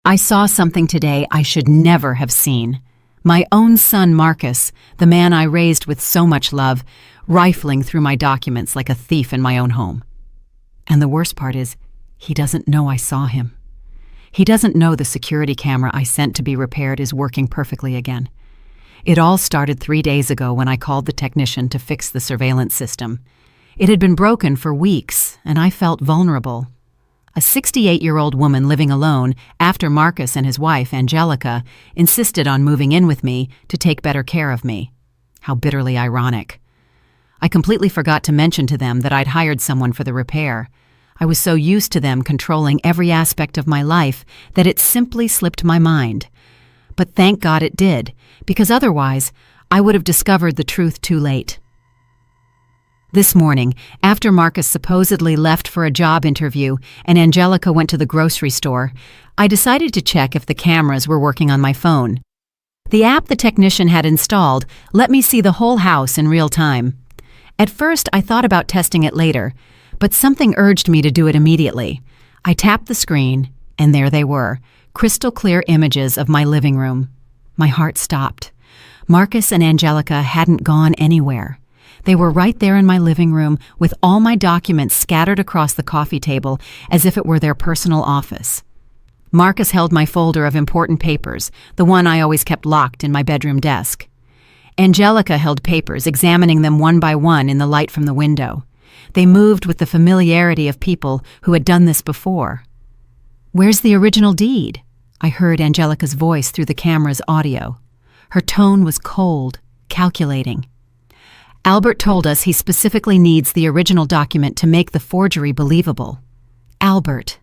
I saw something today I should never have seen. My own son Marcus, the man I raised with so much love, rifling through my documents like a thief in my own home. And the worst part is, he doesn't know I saw him. He doesn't know the security camera I sent to be repaired is working perfectly again. It all started 3 days ago when I called the technician to fix the surveillance system. It had been broken for weeks, and I felt vulnerable. A 68-year-old woman living alone after Marcus and his wife, Angelica, insisted on moving in with me to take better care of me. How bitterly ironic. I completely forgot to mention to them that I'd hired someone for the repair. I was so used to them controlling every aspect of my life that it simply slipped my mind. But thank God it did, because otherwise I would have discovered the truth too late. This morning, after Marcus supposedly left for a job interview and Angelica went to the grocery store, I decided to check if the cameras were working on my phone. The app the technician had installed let me see the whole house in real time. At first, I thought about testing it later, but something urged me to do it immediately. I tapped the screen, and there they were, crystal clear images of my living room. My heart stopped. Marcus and Angelica hadn't gone anywhere. They were right there in my living room with all my documents scattered across the coffee table as if it were their personal office. Marcus held my folder of important papers, the one I always kept locked in my bedroom desk. Angelica held papers, examining them one by one in the light from the window. They moved with the familiarity of people who had done this before. "Where's the original deed?" I heard Angelica's voice through the camera's audio. Her tone was cold, calculating. "Albert told us he specifically needs the original document to make the forgery believable." Albert.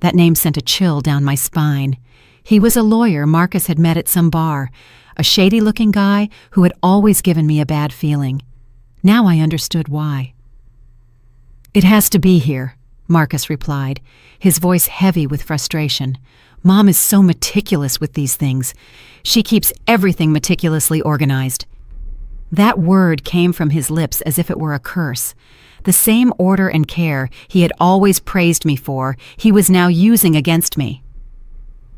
That name sent a chill down my spine. He was a lawyer Marcus had met at some bar, a shady-looking guy who had always given me a bad feeling. Now I understood why. "It has to be here," Marcus replied, his voice heavy with frustration. "Mom is so meticulous with these things. She keeps everything meticulously organized." That word came from his lips as if it were a curse. The same order and care he had always praised me for, he was now using against me.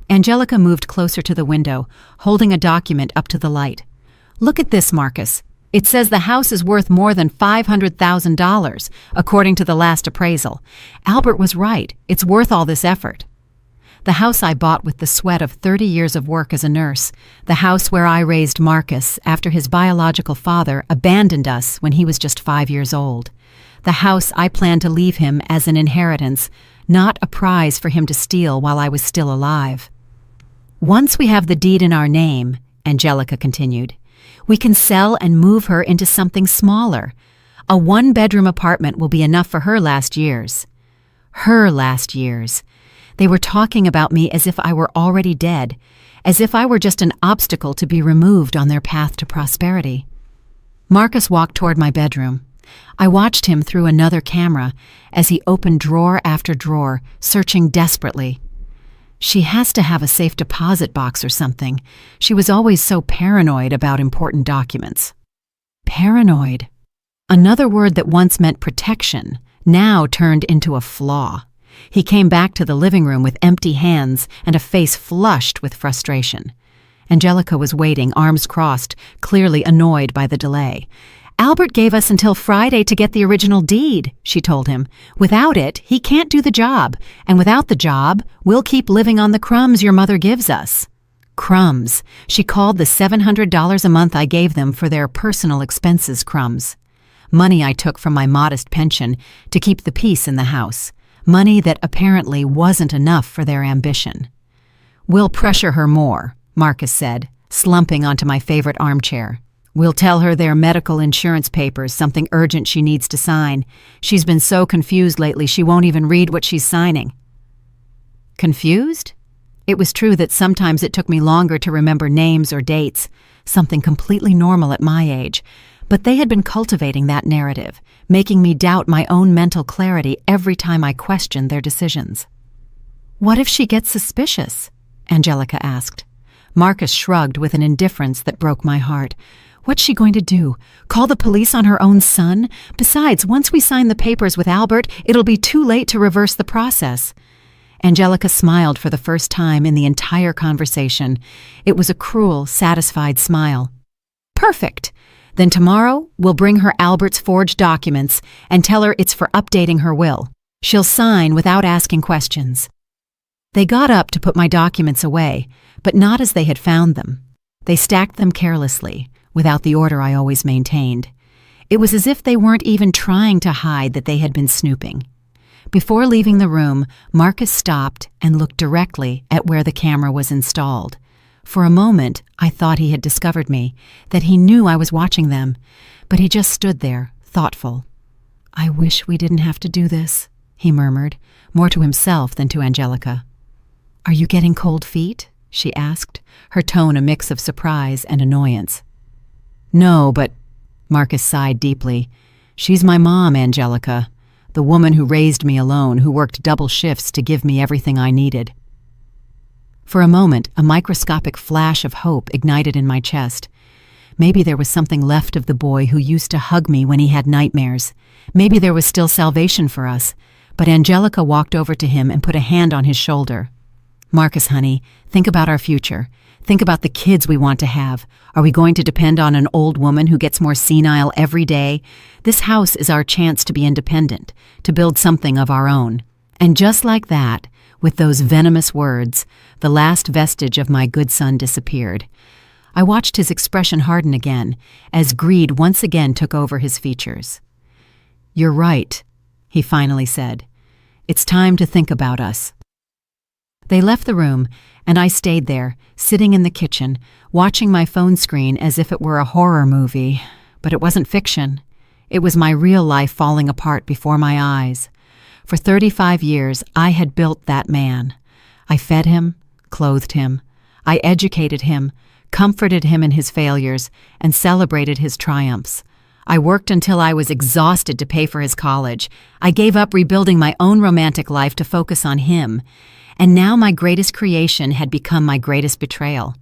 Angelica moved closer to the window, holding a document up to the light. "Look at this, Marcus. It says the house is worth more than $500,000, according to the last appraisal. Albert was right. It's worth all this effort." The house I bought with the sweat of 30 years of work as a nurse, the house where I raised Marcus after his biological father abandoned us when he was just 5 years old. The house I planned to leave him as an inheritance, not a prize for him to steal while I was still alive. "Once we have the deed in our name," Angelica continued, "we can sell and move her into something smaller. A 1-bedroom apartment will be enough for her last years." Her last years. They were talking about me as if I were already dead, as if I were just an obstacle to be removed on their path to prosperity. Marcus walked toward my bedroom. I watched him through another camera as he opened drawer after drawer, searching desperately. "She has to have a safe deposit box or something. She was always so paranoid about important documents." Paranoid. Another word that once meant protection, now turned into a flaw. He came back to the living room with empty hands and a face flushed with frustration. Angelica was waiting, arms crossed, clearly annoyed by the delay. "Albert gave us until Friday to get the original deed," she told him. "Without it, he can't do the job. And without the job, we'll keep living on the crumbs your mother gives us." Crumbs. She called the $700 a month I gave them for their personal expenses crumbs. Money I took from my modest pension to keep the peace in the house. Money that apparently wasn't enough for their ambition. "We'll pressure her more," Marcus said, slumping onto my favorite armchair. "We'll tell her they're medical insurance papers, something urgent she needs to sign. She's been so confused lately she won't even read what she's signing." Confused? It was true that sometimes it took me longer to remember names or dates, something completely normal at my age. But they had been cultivating that narrative, making me doubt my own mental clarity every time I questioned their decisions. "What if she gets suspicious?" Angelica asked. Marcus shrugged with an indifference that broke my heart. "What's she going to do? Call the police on her own son? Besides, once we sign the papers with Albert, it'll be too late to reverse the process." Angelica smiled for the first time in the entire conversation. It was a cruel, satisfied smile. Perfect! Then tomorrow, we'll bring her Albert's forged documents and tell her it's for updating her will. She'll sign without asking questions. They got up to put my documents away, but not as they had found them. They stacked them carelessly, without the order I always maintained. It was as if they weren't even trying to hide that they had been snooping. Before leaving the room, Marcus stopped and looked directly at where the camera was installed. For a moment, I thought he had discovered me, that he knew I was watching them, but he just stood there, thoughtful. "I wish we didn't have to do this," he murmured, more to himself than to Angelica. "Are you getting cold feet?" she asked, her tone a mix of surprise and annoyance. "No, but—" Marcus sighed deeply. "She's my mom, Angelica, the woman who raised me alone, who worked double shifts to give me everything I needed." For a moment, a microscopic flash of hope ignited in my chest. Maybe there was something left of the boy who used to hug me when he had nightmares. Maybe there was still salvation for us. But Angelica walked over to him and put a hand on his shoulder. "Marcus, honey, think about our future. Think about the kids we want to have. Are we going to depend on an old woman who gets more senile every day? This house is our chance to be independent, to build something of our own." And just like that, with those venomous words, the last vestige of my good son disappeared. I watched his expression harden again, as greed once again took over his features. "You're right," he finally said. "It's time to think about us." They left the room, and I stayed there, sitting in the kitchen, watching my phone screen as if it were a horror movie. But it wasn't fiction. It was my real life falling apart before my eyes. For 35 years, I had built that man. I fed him, clothed him. I educated him, comforted him in his failures, and celebrated his triumphs. I worked until I was exhausted to pay for his college. I gave up rebuilding my own romantic life to focus on him. And now my greatest creation had become my greatest betrayal.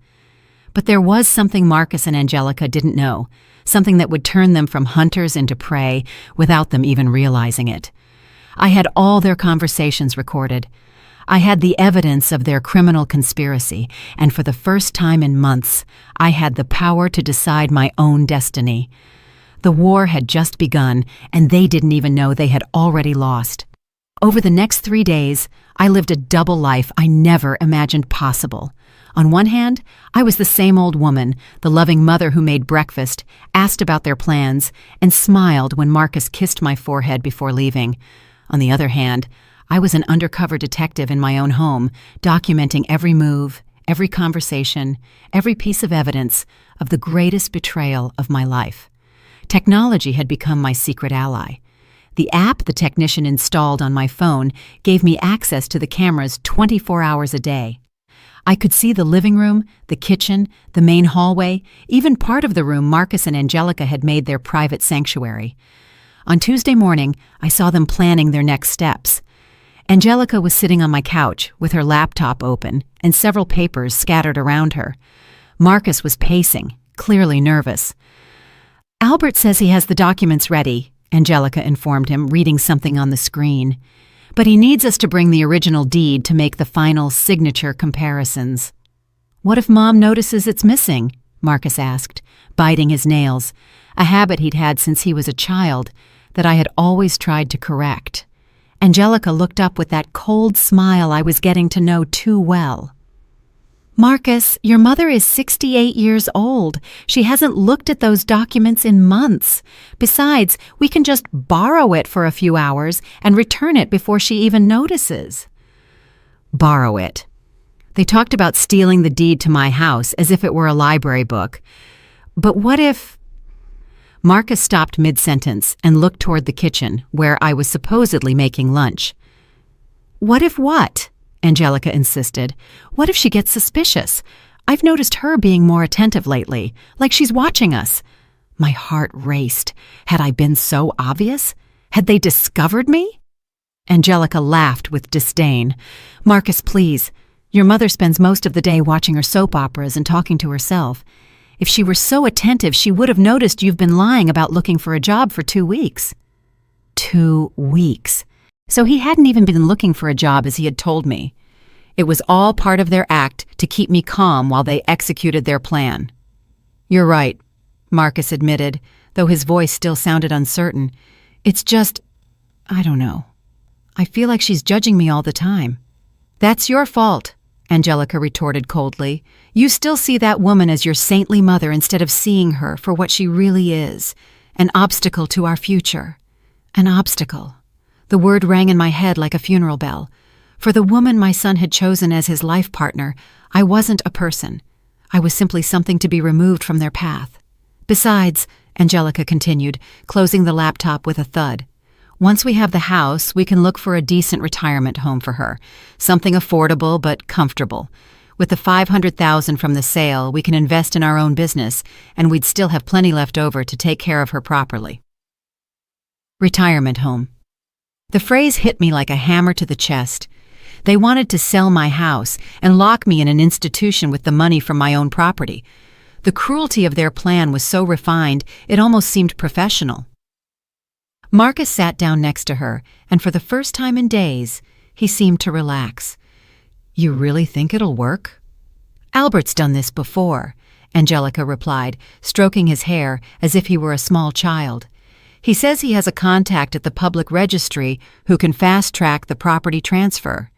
But there was something Marcus and Angelica didn't know, something that would turn them from hunters into prey without them even realizing it. I had all their conversations recorded. I had the evidence of their criminal conspiracy, and for the first time in months, I had the power to decide my own destiny. The war had just begun, and they didn't even know they had already lost. Over the next 3 days, I lived a double life I never imagined possible. On one hand, I was the same old woman, the loving mother who made breakfast, asked about their plans, and smiled when Marcus kissed my forehead before leaving. On the other hand, I was an undercover detective in my own home, documenting every move, every conversation, every piece of evidence of the greatest betrayal of my life. Technology had become my secret ally. The app the technician installed on my phone gave me access to the cameras 24 hours a day. I could see the living room, the kitchen, the main hallway, even part of the room Marcus and Angelica had made their private sanctuary. On Tuesday morning, I saw them planning their next steps. Angelica was sitting on my couch with her laptop open and several papers scattered around her. Marcus was pacing, clearly nervous. "Albert says he has the documents ready," Angelica informed him, reading something on the screen. "But he needs us to bring the original deed to make the final signature comparisons." "What if Mom notices it's missing?" Marcus asked, biting his nails, a habit he'd had since he was a child that I had always tried to correct. Angelica looked up with that cold smile I was getting to know too well. "Marcus, your mother is 68 years old. She hasn't looked at those documents in months. Besides, we can just borrow it for a few hours and return it before she even notices." Borrow it. They talked about stealing the deed to my house as if it were a library book. But what if... Marcus stopped mid-sentence and looked toward the kitchen, where I was supposedly making lunch. "What if what?" Angelica insisted. "What if she gets suspicious? I've noticed her being more attentive lately, like she's watching us." My heart raced. Had I been so obvious? Had they discovered me? Angelica laughed with disdain. "Marcus, please. Your mother spends most of the day watching her soap operas and talking to herself. If she were so attentive, she would have noticed you've been lying about looking for a job for 2 weeks." 2 weeks. So he hadn't even been looking for a job as he had told me. It was all part of their act to keep me calm while they executed their plan. "You're right," Marcus admitted, though his voice still sounded uncertain. "It's just, I don't know. I feel like she's judging me all the time." "That's your fault," Angelica retorted coldly. "You still see that woman as your saintly mother instead of seeing her for what she really is, an obstacle to our future." An obstacle. The word rang in my head like a funeral bell. For the woman my son had chosen as his life partner, I wasn't a person. I was simply something to be removed from their path. "Besides," Angelica continued, closing the laptop with a thud, "once we have the house, we can look for a decent retirement home for her, something affordable but comfortable. With the $500,000 from the sale, we can invest in our own business, and we'd still have plenty left over to take care of her properly." Retirement home. The phrase hit me like a hammer to the chest. They wanted to sell my house and lock me in an institution with the money from my own property. The cruelty of their plan was so refined, it almost seemed professional. Marcus sat down next to her, and for the first time in days, he seemed to relax. "You really think it'll work?" "Albert's done this before," Angelica replied, stroking his hair as if he were a small child. "He says he has a contact at the public registry who can fast-track the property transfer.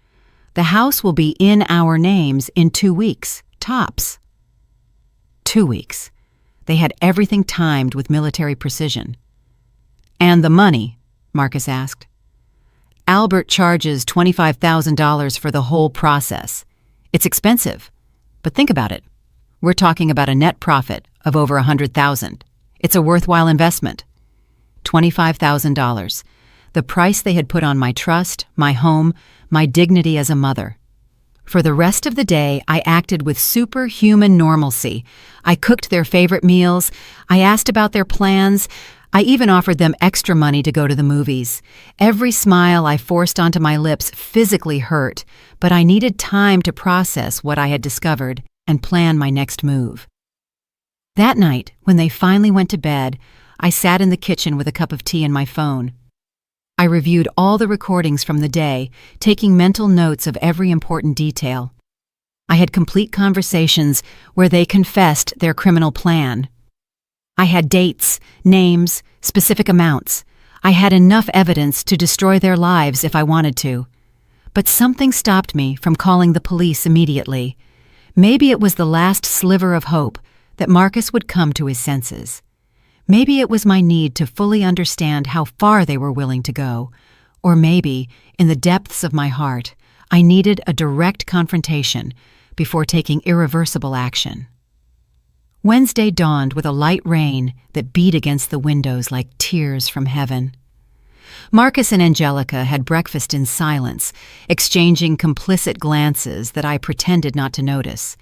The house will be in our names in 2 weeks, tops." 2 weeks. They had everything timed with military precision. "And the money?" Marcus asked. "Albert charges $25,000 for the whole process. It's expensive, but think about it. We're talking about a net profit of over $100,000. It's a worthwhile investment." $25,000. The price they had put on my trust, my home, my dignity as a mother. For the rest of the day, I acted with superhuman normalcy. I cooked their favorite meals. I asked about their plans. I even offered them extra money to go to the movies. Every smile I forced onto my lips physically hurt, but I needed time to process what I had discovered and plan my next move. That night, when they finally went to bed, I sat in the kitchen with a cup of tea and my phone. I reviewed all the recordings from the day, taking mental notes of every important detail. I had complete conversations where they confessed their criminal plan. I had dates, names, specific amounts. I had enough evidence to destroy their lives if I wanted to. But something stopped me from calling the police immediately. Maybe it was the last sliver of hope that Marcus would come to his senses. Maybe it was my need to fully understand how far they were willing to go. Or maybe, in the depths of my heart, I needed a direct confrontation before taking irreversible action. Wednesday dawned with a light rain that beat against the windows like tears from heaven. Marcus and Angelica had breakfast in silence, exchanging complicit glances that I pretended not to notice.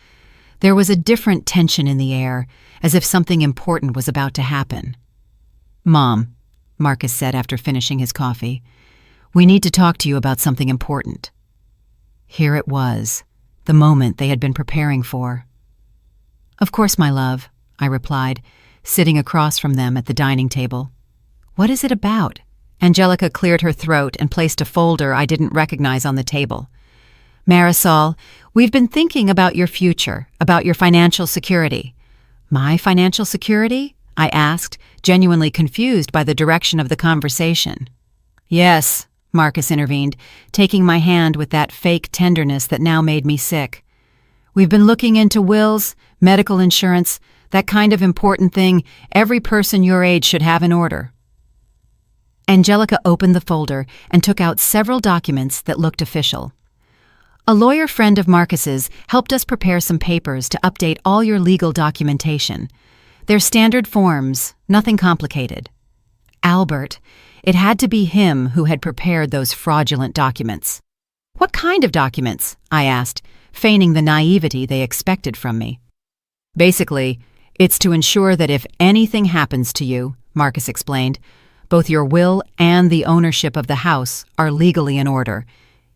There was a different tension in the air, as if something important was about to happen. "Mom," Marcus said after finishing his coffee, "we need to talk to you about something important." Here it was, the moment they had been preparing for. "Of course, my love," I replied, sitting across from them at the dining table. "What is it about?" Angelica cleared her throat and placed a folder I didn't recognize on the table. "Marisol, we've been thinking about your future, about your financial security." "My financial security?" I asked, genuinely confused by the direction of the conversation. "Yes," Marcus intervened, taking my hand with that fake tenderness that now made me sick. "We've been looking into wills, medical insurance, that kind of important thing every person your age should have in order." Angelica opened the folder and took out several documents that looked official. "A lawyer friend of Marcus's helped us prepare some papers to update all your legal documentation. They're standard forms, nothing complicated." Albert. It had to be him who had prepared those fraudulent documents. "What kind of documents?" I asked, feigning the naivety they expected from me. "Basically, it's to ensure that if anything happens to you," Marcus explained, "both your will and the ownership of the house are legally in order.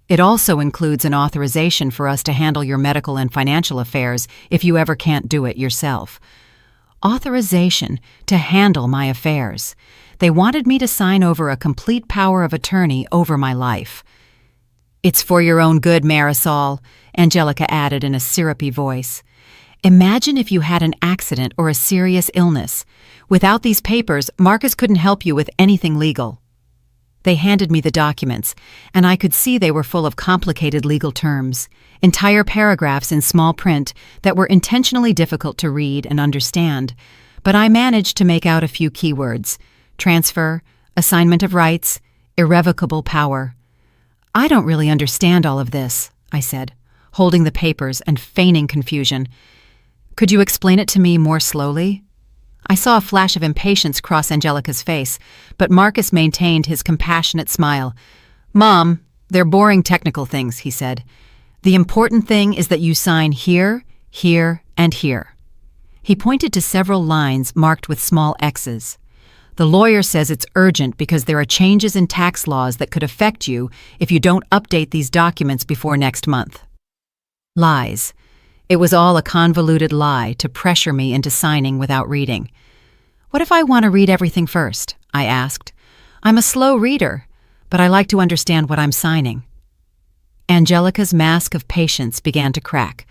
It also includes an authorization for us to handle your medical and financial affairs if you ever can't do it yourself." Authorization to handle my affairs. They wanted me to sign over a complete power of attorney over my life. It's for your own good, Marisol, Angelica added in a syrupy voice. Imagine if you had an accident or a serious illness. Without these papers, Marcus couldn't help you with anything legal. They handed me the documents, and I could see they were full of complicated legal terms, entire paragraphs in small print that were intentionally difficult to read and understand, but I managed to make out a few keywords: transfer, assignment of rights, irrevocable power. I don't really understand all of this, I said, holding the papers and feigning confusion. Could you explain it to me more slowly? I saw a flash of impatience cross Angelica's face, but Marcus maintained his compassionate smile. Mom, they're boring technical things, he said. The important thing is that you sign here, here, and here. He pointed to several lines marked with small X's. The lawyer says it's urgent because there are changes in tax laws that could affect you if you don't update these documents before next month. Lies. It was all a convoluted lie to pressure me into signing without reading. What if I want to read everything first? I asked. I'm a slow reader, but I like to understand what I'm signing. Angelica's mask of patience began to crack.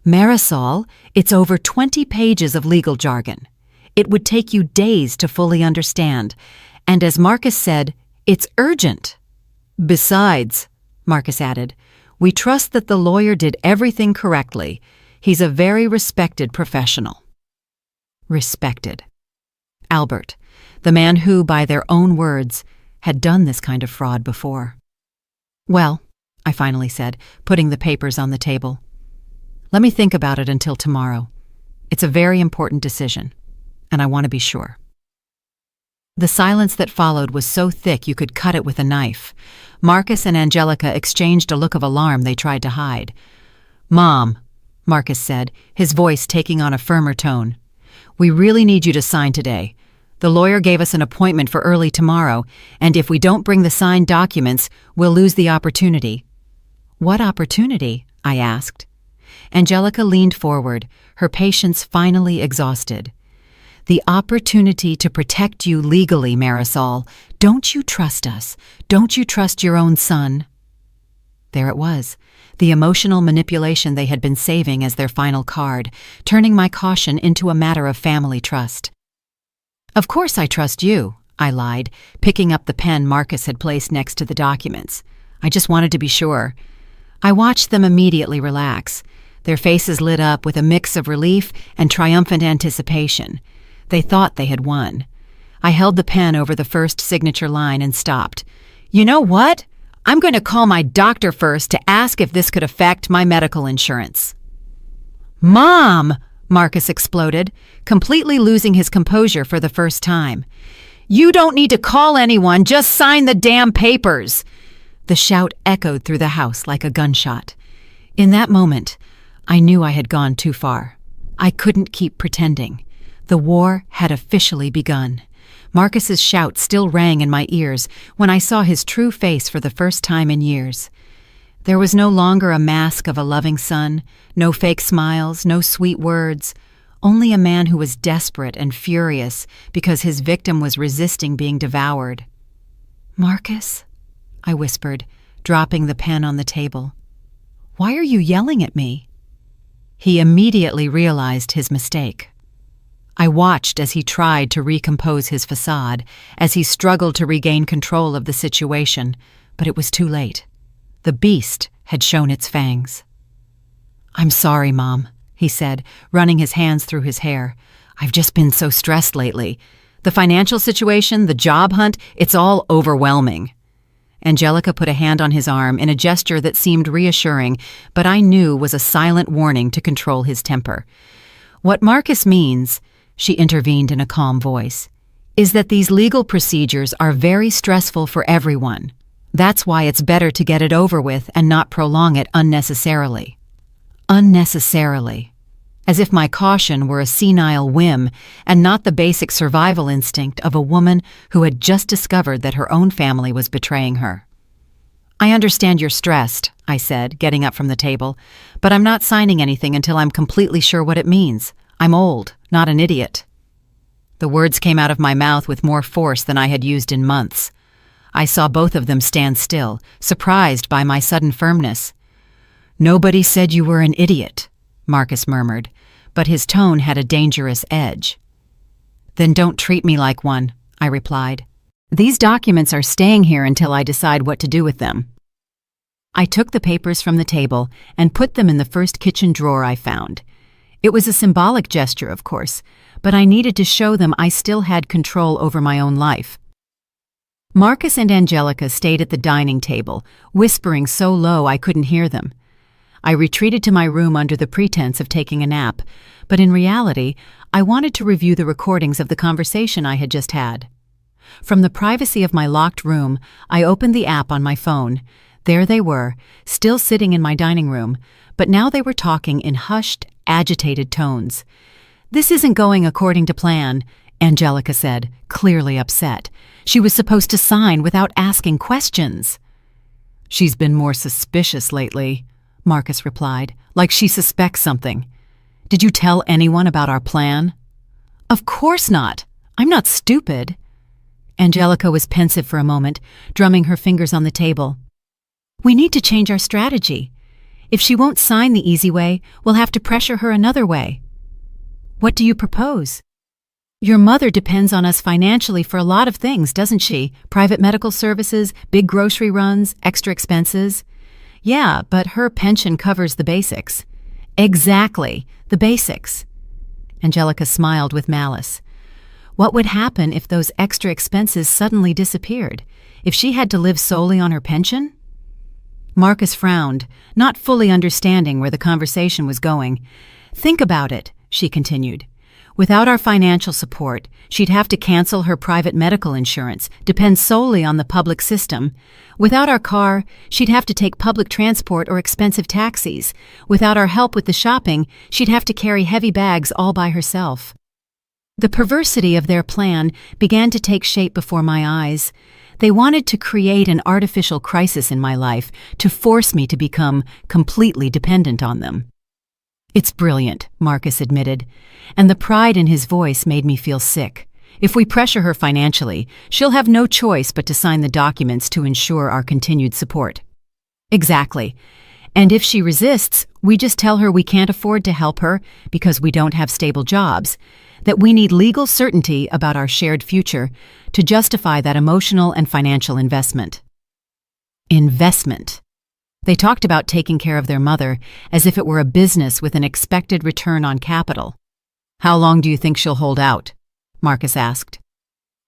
Marisol, it's over 20 pages of legal jargon. It would take you days to fully understand. And as Marcus said, it's urgent. Besides, Marcus added, we trust that the lawyer did everything correctly. He's a very respected professional. Respected. Albert, the man who, by their own words, had done this kind of fraud before. Well, I finally said, putting the papers on the table. Let me think about it until tomorrow. It's a very important decision, and I want to be sure. The silence that followed was so thick you could cut it with a knife. Marcus and Angelica exchanged a look of alarm they tried to hide. Mom, Marcus said, his voice taking on a firmer tone. We really need you to sign today. The lawyer gave us an appointment for early tomorrow, and if we don't bring the signed documents, we'll lose the opportunity. What opportunity? I asked. Angelica leaned forward, her patience finally exhausted. The opportunity to protect you legally, Marisol. Don't you trust us? Don't you trust your own son? There it was, the emotional manipulation they had been saving as their final card, turning my caution into a matter of family trust. Of course I trust you, I lied, picking up the pen Marcus had placed next to the documents. I just wanted to be sure. I watched them immediately relax. Their faces lit up with a mix of relief and triumphant anticipation. They thought they had won. I held the pen over the first signature line and stopped. You know what? I'm going to call my doctor first to ask if this could affect my medical insurance. Mom! Marcus exploded, completely losing his composure for the first time. You don't need to call anyone, just sign the damn papers! The shout echoed through the house like a gunshot. In that moment, I knew I had gone too far. I couldn't keep pretending. The war had officially begun. Marcus's shout still rang in my ears when I saw his true face for the first time in years. There was no longer a mask of a loving son, no fake smiles, no sweet words, only a man who was desperate and furious because his victim was resisting being devoured. Marcus, I whispered, dropping the pen on the table. Why are you yelling at me? He immediately realized his mistake. I watched as he tried to recompose his facade, as he struggled to regain control of the situation, but it was too late. The beast had shown its fangs. I'm sorry, Mom, he said, running his hands through his hair. I've just been so stressed lately. The financial situation, the job hunt, it's all overwhelming. Angelica put a hand on his arm in a gesture that seemed reassuring, but I knew was a silent warning to control his temper. What Marcus means, she intervened in a calm voice, is that these legal procedures are very stressful for everyone. That's why it's better to get it over with and not prolong it unnecessarily. Unnecessarily. As if my caution were a senile whim and not the basic survival instinct of a woman who had just discovered that her own family was betraying her. I understand you're stressed, I said, getting up from the table, but I'm not signing anything until I'm completely sure what it means. I'm old, not an idiot. The words came out of my mouth with more force than I had used in months. I saw both of them stand still, surprised by my sudden firmness. "Nobody said you were an idiot," Marcus murmured, but his tone had a dangerous edge. "Then don't treat me like one," I replied. "These documents are staying here until I decide what to do with them." I took the papers from the table and put them in the first kitchen drawer I found. It was a symbolic gesture, of course, but I needed to show them I still had control over my own life. Marcus and Angelica stayed at the dining table, whispering so low I couldn't hear them. I retreated to my room under the pretense of taking a nap, but in reality, I wanted to review the recordings of the conversation I had just had. From the privacy of my locked room, I opened the app on my phone. There they were, still sitting in my dining room, but now they were talking in hushed, agitated tones. "This isn't going according to plan," Angelica said, clearly upset. She was supposed to sign without asking questions. "She's been more suspicious lately," Marcus replied, "like she suspects something. Did you tell anyone about our plan?" "Of course not. I'm not stupid." Angelica was pensive for a moment, drumming her fingers on the table. "We need to change our strategy. If she won't sign the easy way, we'll have to pressure her another way." "What do you propose?" "Your mother depends on us financially for a lot of things, doesn't she? Private medical services, big grocery runs, extra expenses." "Yeah, but her pension covers the basics." "Exactly, the basics." Angelica smiled with malice. What would happen if those extra expenses suddenly disappeared? If she had to live solely on her pension? Marcus frowned, not fully understanding where the conversation was going. "Think about it," she continued. "Without our financial support, she'd have to cancel her private medical insurance, depend solely on the public system. Without our car, she'd have to take public transport or expensive taxis. Without our help with the shopping, she'd have to carry heavy bags all by herself." The perversity of their plan began to take shape before my eyes. They wanted to create an artificial crisis in my life to force me to become completely dependent on them. "It's brilliant," Marcus admitted, and the pride in his voice made me feel sick. "If we pressure her financially, she'll have no choice but to sign the documents to ensure our continued support." "Exactly. And if she resists, we just tell her we can't afford to help her because we don't have stable jobs, that we need legal certainty about our shared future to justify that emotional and financial investment." Investment. They talked about taking care of their mother as if it were a business with an expected return on capital. "How long do you think she'll hold out?" Marcus asked.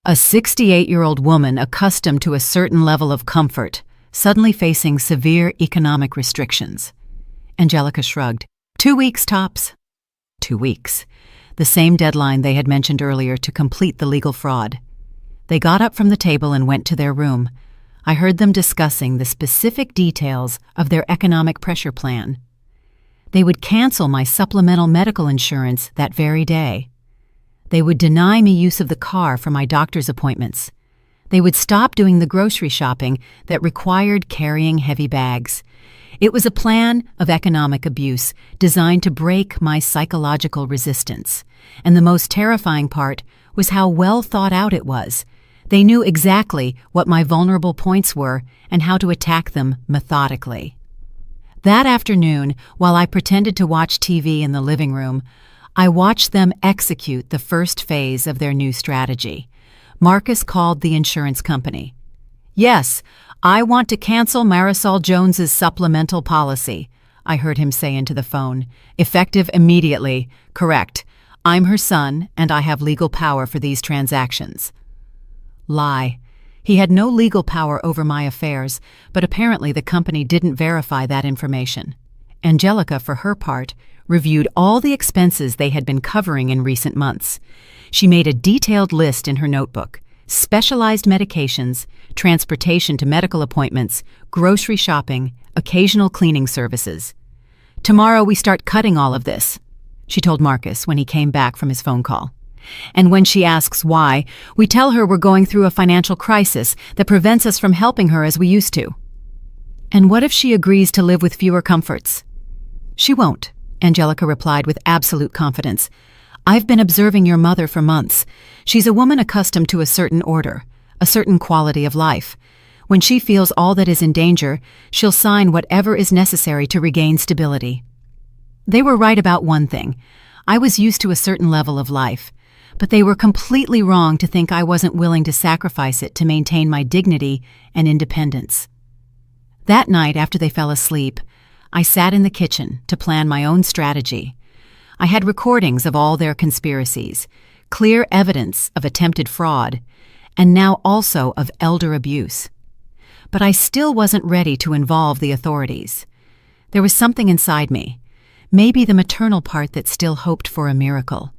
A 68-year-old woman accustomed to a certain level of comfort, suddenly facing severe economic restrictions. Angelica shrugged. 2 weeks tops. 2 weeks. The same deadline they had mentioned earlier to complete the legal fraud. They got up from the table and went to their room. I heard them discussing the specific details of their economic pressure plan. They would cancel my supplemental medical insurance that very day. They would deny me use of the car for my doctor's appointments. They would stop doing the grocery shopping that required carrying heavy bags. It was a plan of economic abuse designed to break my psychological resistance. And the most terrifying part was how well thought out it was. They knew exactly what my vulnerable points were and how to attack them methodically. That afternoon, while I pretended to watch TV in the living room, I watched them execute the first phase of their new strategy. Marcus called the insurance company. "Yes, I want to cancel Marisol Jones's supplemental policy," I heard him say into the phone. "Effective immediately. Correct. I'm her son, and I have legal power for these transactions." Lie. He had no legal power over my affairs, but apparently the company didn't verify that information. Angelica, for her part, reviewed all the expenses they had been covering in recent months. She made a detailed list in her notebook: specialized medications, transportation to medical appointments, grocery shopping, occasional cleaning services. "Tomorrow we start cutting all of this," she told Marcus when he came back from his phone call. "And when she asks why, we tell her we're going through a financial crisis that prevents us from helping her as we used to." "And what if she agrees to live with fewer comforts?" "She won't," Angelica replied with absolute confidence. "I've been observing your mother for months. She's a woman accustomed to a certain order. a certain quality of life. When she feels all that is in danger, she'll sign whatever is necessary to regain stability. They were right about one thing. I was used to a certain level of life, but they were completely wrong to think I wasn't willing to sacrifice it to maintain my dignity and independence. That night, after they fell asleep, I sat in the kitchen to plan my own strategy. I had recordings of all their conspiracies, clear evidence of attempted fraud, and now also of elder abuse. But I still wasn't ready to involve the authorities. There was something inside me, maybe the maternal part that still hoped for a miracle,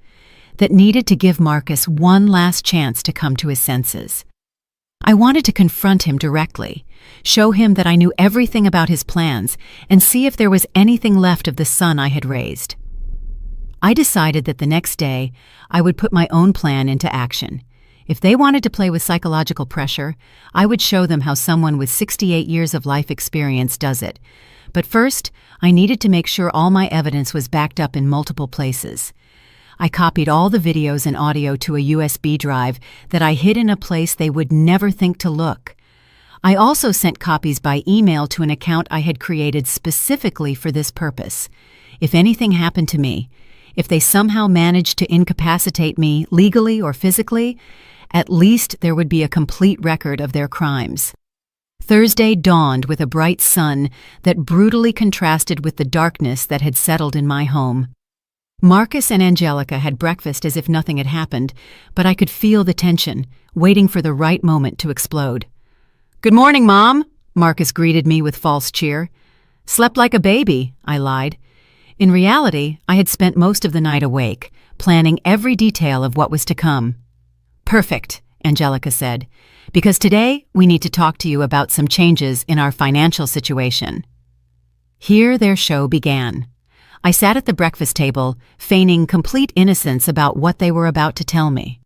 that needed to give Marcus one last chance to come to his senses. I wanted to confront him directly, show him that I knew everything about his plans, and see if there was anything left of the son I had raised. I decided that the next day I would put my own plan into action. If they wanted to play with psychological pressure, I would show them how someone with 68 years of life experience does it. But first, I needed to make sure all my evidence was backed up in multiple places. I copied all the videos and audio to a USB drive that I hid in a place they would never think to look. I also sent copies by email to an account I had created specifically for this purpose. If anything happened to me, if they somehow managed to incapacitate me legally or physically, at least there would be a complete record of their crimes. Thursday dawned with a bright sun that brutally contrasted with the darkness that had settled in my home. Marcus and Angelica had breakfast as if nothing had happened, but I could feel the tension, waiting for the right moment to explode. "Good morning, Mom," Marcus greeted me with false cheer. "Slept like a baby," I lied. In reality, I had spent most of the night awake, planning every detail of what was to come. "Perfect," Angelica said, "because today we need to talk to you about some changes in our financial situation." Here their show began. I sat at the breakfast table, feigning complete innocence about what they were about to tell me.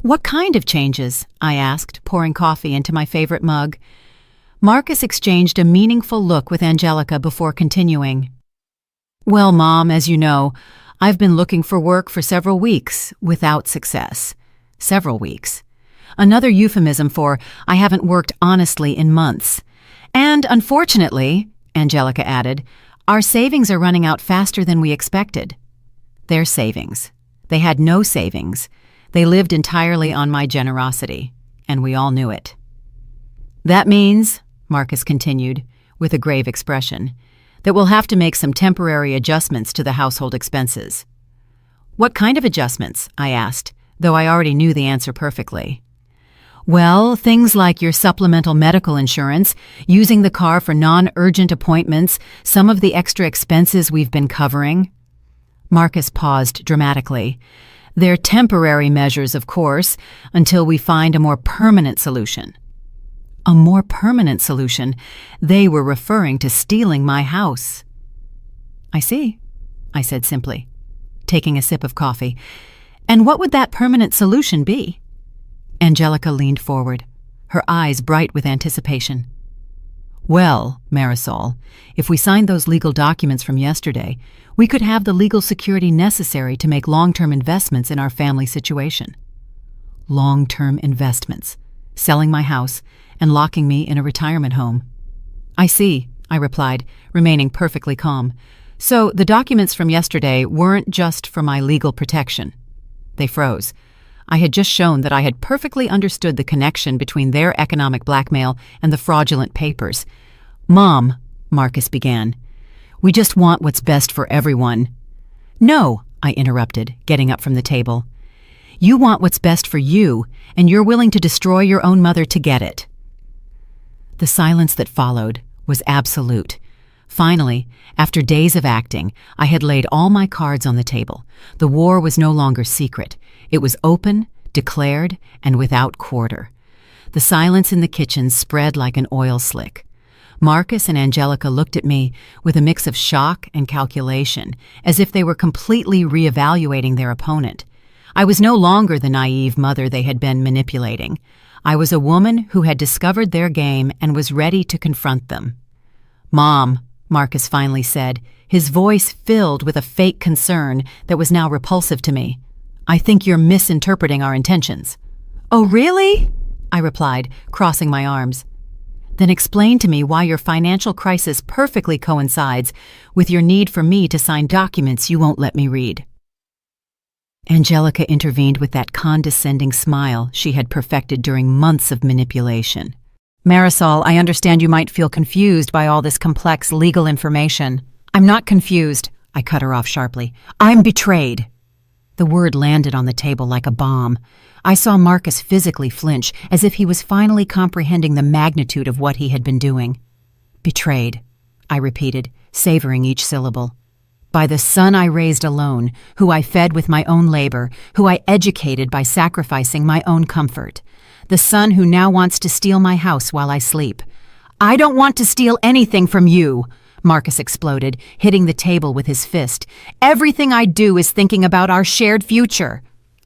"What kind of changes?" I asked, pouring coffee into my favorite mug. Marcus exchanged a meaningful look with Angelica before continuing. "Well, Mom, as you know, I've been looking for work for several weeks, without success. Several weeks. Another euphemism for I haven't worked honestly in months. And unfortunately," Angelica added, "our savings are running out faster than we expected." Their savings. They had no savings. They lived entirely on my generosity, and we all knew it. "That means," Marcus continued, with a grave expression, "that we'll have to make some temporary adjustments to the household expenses." "What kind of adjustments?" I asked, though I already knew the answer perfectly. "Well, things like your supplemental medical insurance, using the car for non-urgent appointments, some of the extra expenses we've been covering." Marcus paused dramatically. "They're temporary measures, of course, until we find a more permanent solution." A more permanent solution? They were referring to stealing my house. "I see," I said simply, taking a sip of coffee. "And what would that permanent solution be?" Angelica leaned forward, her eyes bright with anticipation. "Well, Marisol, if we signed those legal documents from yesterday, we could have the legal security necessary to make long-term investments in our family situation." Long-term investments, selling my house, and locking me in a retirement home. "I see," I replied, remaining perfectly calm. "So the documents from yesterday weren't just for my legal protection." They froze. I had just shown that I had perfectly understood the connection between their economic blackmail and the fraudulent papers. "Mom," Marcus began, "we just want what's best for everyone." "No," I interrupted, getting up from the table. "You want what's best for you, and you're willing to destroy your own mother to get it." The silence that followed was absolute. Finally, after days of acting, I had laid all my cards on the table. The war was no longer secret. It was open, declared, and without quarter. The silence in the kitchen spread like an oil slick. Marcus and Angelica looked at me with a mix of shock and calculation, as if they were completely reevaluating their opponent. I was no longer the naive mother they had been manipulating. I was a woman who had discovered their game and was ready to confront them. "Mom," Marcus finally said, his voice filled with a fake concern that was now repulsive to me, "I think you're misinterpreting our intentions." "Oh, really?" I replied, crossing my arms. Then explain to me why your financial crisis perfectly coincides with your need for me to sign documents you won't let me read. Angelica intervened with that condescending smile she had perfected during months of manipulation. Marisol, I understand you might feel confused by all this complex legal information. I'm not confused, I cut her off sharply. I'm betrayed. The word landed on the table like a bomb. I saw Marcus physically flinch, as if he was finally comprehending the magnitude of what he had been doing. Betrayed, I repeated, savoring each syllable. By the son I raised alone, who I fed with my own labor, who I educated by sacrificing my own comfort. The son who now wants to steal my house while I sleep. I don't want to steal anything from you, Marcus exploded, hitting the table with his fist. Everything I do is thinking about our shared future.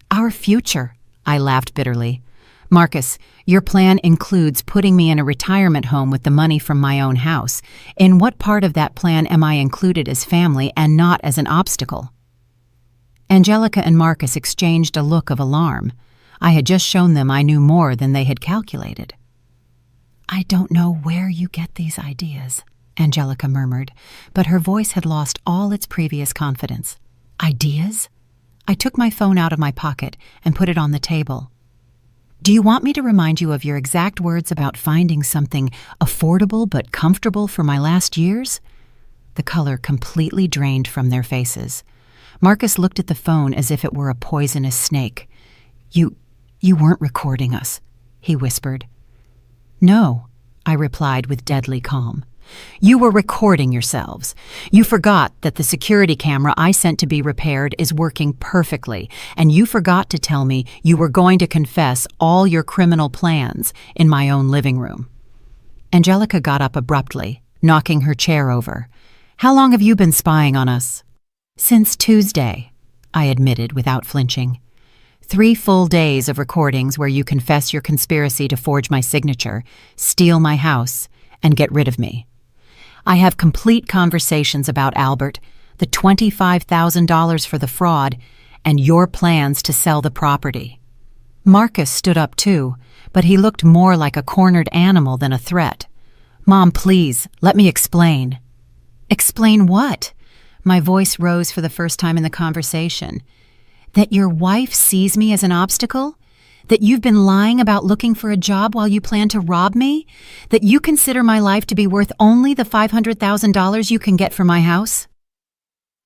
Our future, I laughed bitterly. Marcus, your plan includes putting me in a retirement home with the money from my own house. In what part of that plan am I included as family and not as an obstacle? Angelica and Marcus exchanged a look of alarm. I had just shown them I knew more than they had calculated. I don't know where you get these ideas, Angelica murmured, but her voice had lost all its previous confidence. Ideas? I took my phone out of my pocket and put it on the table. Do you want me to remind you of your exact words about finding something affordable but comfortable for my last years? The color completely drained from their faces. Marcus looked at the phone as if it were a poisonous snake. You weren't recording us, he whispered. No, I replied with deadly calm. You were recording yourselves. You forgot that the security camera I sent to be repaired is working perfectly, and you forgot to tell me you were going to confess all your criminal plans in my own living room. Angelica got up abruptly, knocking her chair over. How long have you been spying on us? Since Tuesday, I admitted without flinching. 3 full days of recordings where you confess your conspiracy to forge my signature, steal my house, and get rid of me. I have complete conversations about Albert, the $25,000 for the fraud, and your plans to sell the property. Marcus stood up too, but he looked more like a cornered animal than a threat. Mom, please, let me explain. Explain what? My voice rose for the first time in the conversation. That your wife sees me as an obstacle? That you've been lying about looking for a job while you plan to rob me? That you consider my life to be worth only the $500,000 you can get for my house?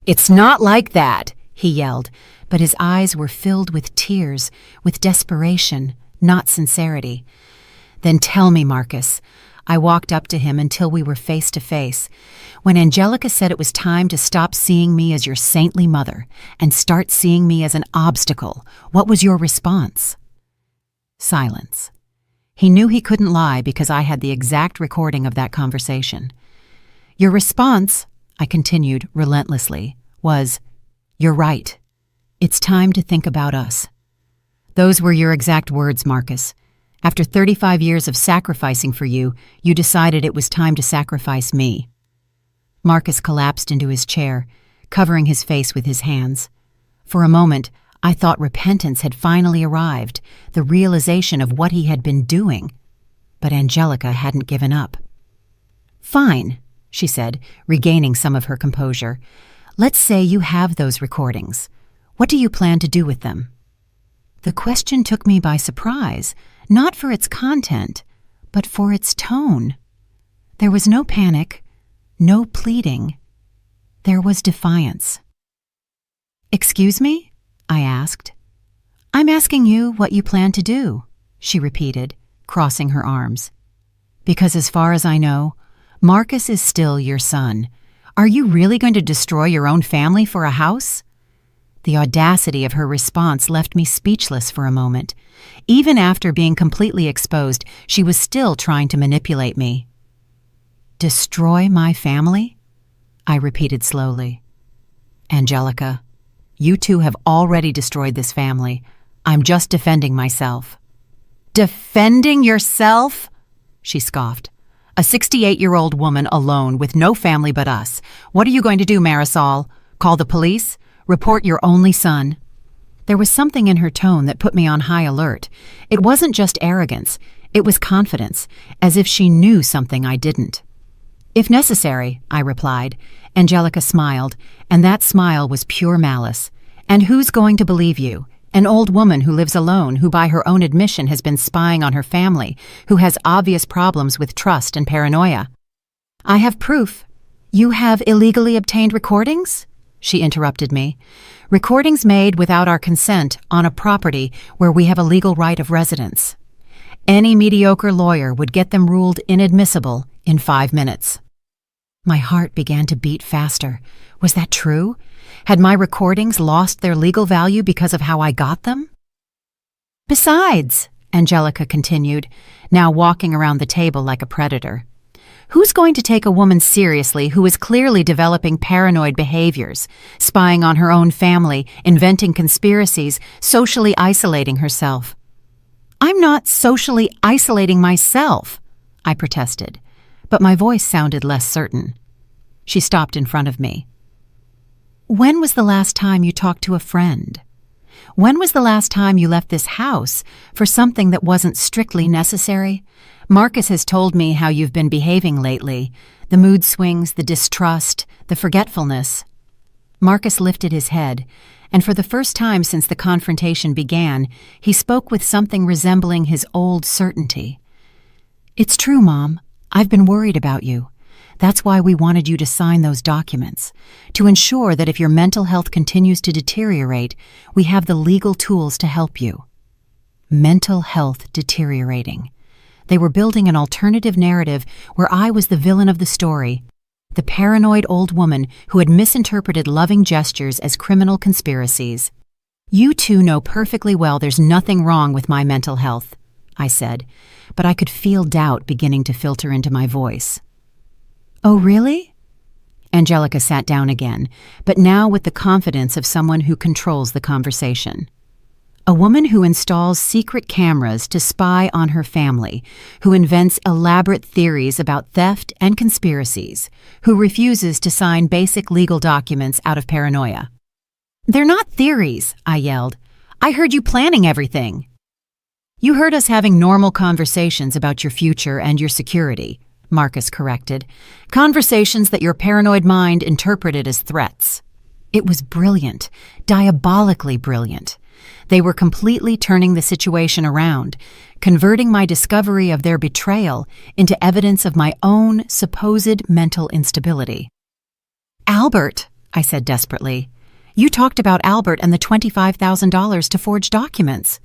It's not like that, he yelled, but his eyes were filled with tears, with desperation, not sincerity. Then tell me, Marcus. I walked up to him until we were face to face. When Angelica said it was time to stop seeing me as your saintly mother and start seeing me as an obstacle, what was your response? Silence. He knew he couldn't lie because I had the exact recording of that conversation. Your response, I continued relentlessly, was, "You're right. It's time to think about us." Those were your exact words, Marcus. After 35 years of sacrificing for you, you decided it was time to sacrifice me. Marcus collapsed into his chair, covering his face with his hands. For a moment, I thought repentance had finally arrived, the realization of what he had been doing. But Angelica hadn't given up. Fine, she said, regaining some of her composure. Let's say you have those recordings. What do you plan to do with them? The question took me by surprise, not for its content, but for its tone. There was no panic, no pleading. There was defiance. Excuse me? I asked. I'm asking you what you plan to do, she repeated, crossing her arms. Because as far as I know, Marcus is still your son. Are you really going to destroy your own family for a house? The audacity of her response left me speechless for a moment. Even after being completely exposed, she was still trying to manipulate me. Destroy my family? I repeated slowly. Angelica, you two have already destroyed this family. I'm just defending myself. Defending yourself? She scoffed. A 68-year-old woman alone with no family but us. What are you going to do, Marisol? Call the police? Report your only son? There was something in her tone that put me on high alert. It wasn't just arrogance, it was confidence, as if she knew something I didn't. "If necessary," I replied. Angelica smiled, and that smile was pure malice. "And who's going to believe you? An old woman who lives alone, who by her own admission has been spying on her family, who has obvious problems with trust and paranoia." "I have proof." "You have illegally obtained recordings?" She interrupted me. "Recordings made without our consent on a property where we have a legal right of residence. Any mediocre lawyer would get them ruled inadmissible in 5 minutes." My heart began to beat faster. Was that true? Had my recordings lost their legal value because of how I got them? "Besides," Angelica continued, now walking around the table like a predator, "who's going to take a woman seriously who is clearly developing paranoid behaviors, spying on her own family, inventing conspiracies, socially isolating herself?" "I'm not socially isolating myself," I protested, but my voice sounded less certain. She stopped in front of me. "When was the last time you talked to a friend? When was the last time you left this house for something that wasn't strictly necessary? Marcus has told me how you've been behaving lately, the mood swings, the distrust, the forgetfulness." Marcus lifted his head, and for the first time since the confrontation began, he spoke with something resembling his old certainty. "It's true, Mom. I've been worried about you. That's why we wanted you to sign those documents, to ensure that if your mental health continues to deteriorate, we have the legal tools to help you." Mental health deteriorating. They were building an alternative narrative where I was the villain of the story, the paranoid old woman who had misinterpreted loving gestures as criminal conspiracies. "You two know perfectly well there's nothing wrong with my mental health," I said, but I could feel doubt beginning to filter into my voice. "Oh, really?" Angelica sat down again, but now with the confidence of someone who controls the conversation. "A woman who installs secret cameras to spy on her family, who invents elaborate theories about theft and conspiracies, who refuses to sign basic legal documents out of paranoia." "They're not theories," I yelled. "I heard you planning everything." "You heard us having normal conversations about your future and your security," Marcus corrected. "Conversations that your paranoid mind interpreted as threats." It was brilliant, diabolically brilliant. They were completely turning the situation around, converting my discovery of their betrayal into evidence of my own supposed mental instability. "Albert," I said desperately. "You talked about Albert and the $25,000 to forge documents."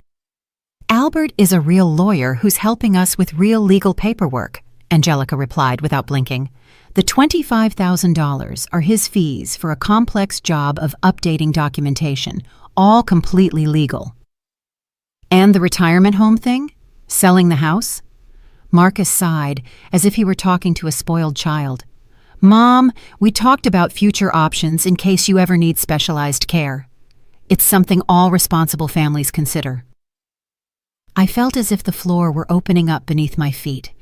"Albert is a real lawyer who's helping us with real legal paperwork," Angelica replied without blinking. "The $25,000 are his fees for a complex job of updating documentation, all completely legal." "And the retirement home thing? Selling the house?" Marcus sighed, as if he were talking to a spoiled child. "Mom, we talked about future options in case you ever need specialized care. It's something all responsible families consider." I felt as if the floor were opening up beneath my feet.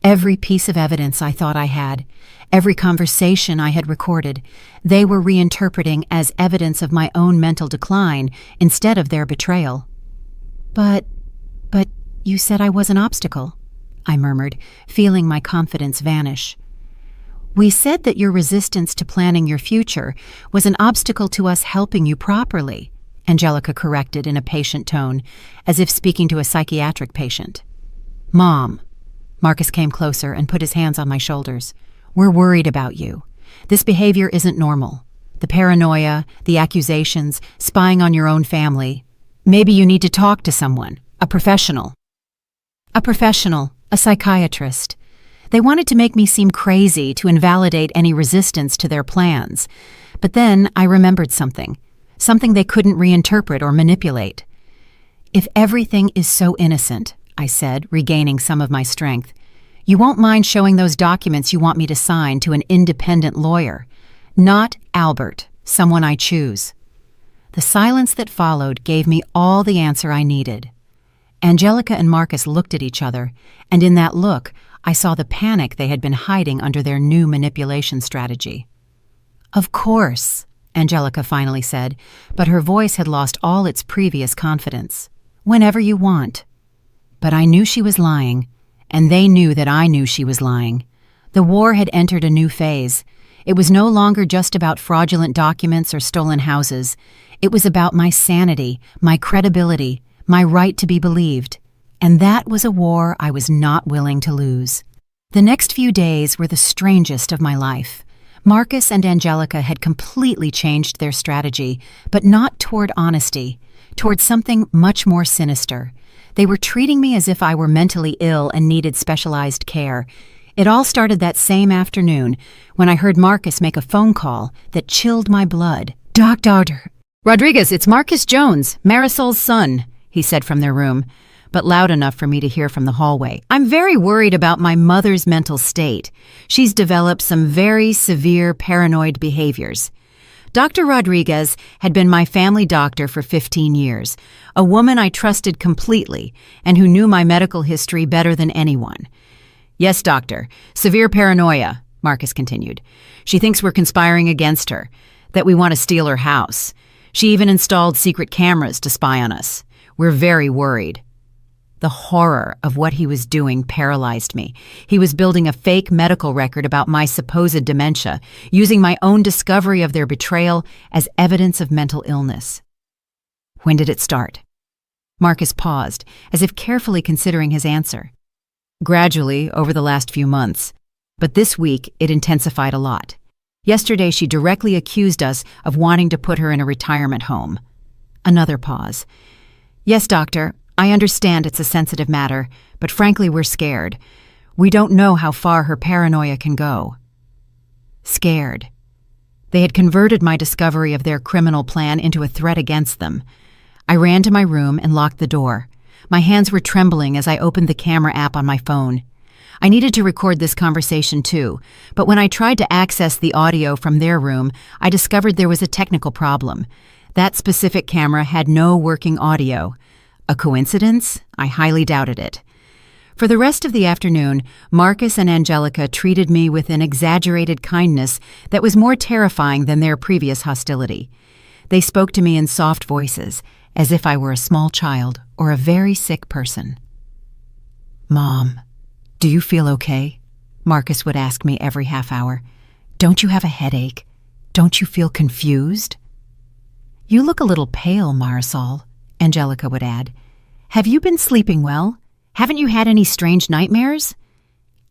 Every piece of evidence I thought I had, every conversation I had recorded, they were reinterpreting as evidence of my own mental decline instead of their betrayal. But you said I was an obstacle," I murmured, feeling my confidence vanish. "We said that your resistance to planning your future was an obstacle to us helping you properly," Angelica corrected in a patient tone, as if speaking to a psychiatric patient. "Mom," Marcus came closer and put his hands on my shoulders, "we're worried about you. This behavior isn't normal. The paranoia, the accusations, spying on your own family. Maybe you need to talk to someone, a professional." A psychiatrist. They wanted to make me seem crazy to invalidate any resistance to their plans. But then I remembered something they couldn't reinterpret or manipulate. "If everything is so innocent," I said, regaining some of my strength, "you won't mind showing those documents you want me to sign to an independent lawyer. Not Albert, someone I choose." The silence that followed gave me all the answer I needed. Angelica and Marcus looked at each other, and in that look, I saw the panic they had been hiding under their new manipulation strategy. "Of course," Angelica finally said, but her voice had lost all its previous confidence. "Whenever you want." But I knew she was lying, and they knew that I knew she was lying. The war had entered a new phase. It was no longer just about fraudulent documents or stolen houses. It was about my sanity, my credibility, my right to be believed. And that was a war I was not willing to lose. The next few days were the strangest of my life. Marcus and Angelica had completely changed their strategy, but not toward honesty, toward something much more sinister. They were treating me as if I were mentally ill and needed specialized care. It all started that same afternoon when I heard Marcus make a phone call that chilled my blood. "Dr. Rodriguez, it's Marcus Jones, Marisol's son," he said from their room, but loud enough for me to hear from the hallway. "I'm very worried about my mother's mental state. She's developed some very severe paranoid behaviors." Dr. Rodriguez had been my family doctor for 15 years, a woman I trusted completely and who knew my medical history better than anyone. "Yes, doctor. Severe paranoia," Marcus continued. "She thinks we're conspiring against her, that we want to steal her house. She even installed secret cameras to spy on us. We're very worried." The horror of what he was doing paralyzed me. He was building a fake medical record about my supposed dementia, using my own discovery of their betrayal as evidence of mental illness. "When did it start?" Marcus paused, as if carefully considering his answer. "Gradually, over the last few months. But this week, it intensified a lot. Yesterday, she directly accused us of wanting to put her in a retirement home." Another pause. "Yes, doctor. I understand it's a sensitive matter, but frankly, we're scared. We don't know how far her paranoia can go." Scared. They had converted my discovery of their criminal plan into a threat against them. I ran to my room and locked the door. My hands were trembling as I opened the camera app on my phone. I needed to record this conversation too, but when I tried to access the audio from their room, I discovered there was a technical problem. That specific camera had no working audio. A coincidence? I highly doubted it. For the rest of the afternoon, Marcus and Angelica treated me with an exaggerated kindness that was more terrifying than their previous hostility. They spoke to me in soft voices, as if I were a small child or a very sick person. "Mom, do you feel okay?" Marcus would ask me every half hour. "Don't you have a headache? Don't you feel confused?" "You look a little pale, Marisol," Angelica would add. "Have you been sleeping well? Haven't you had any strange nightmares?"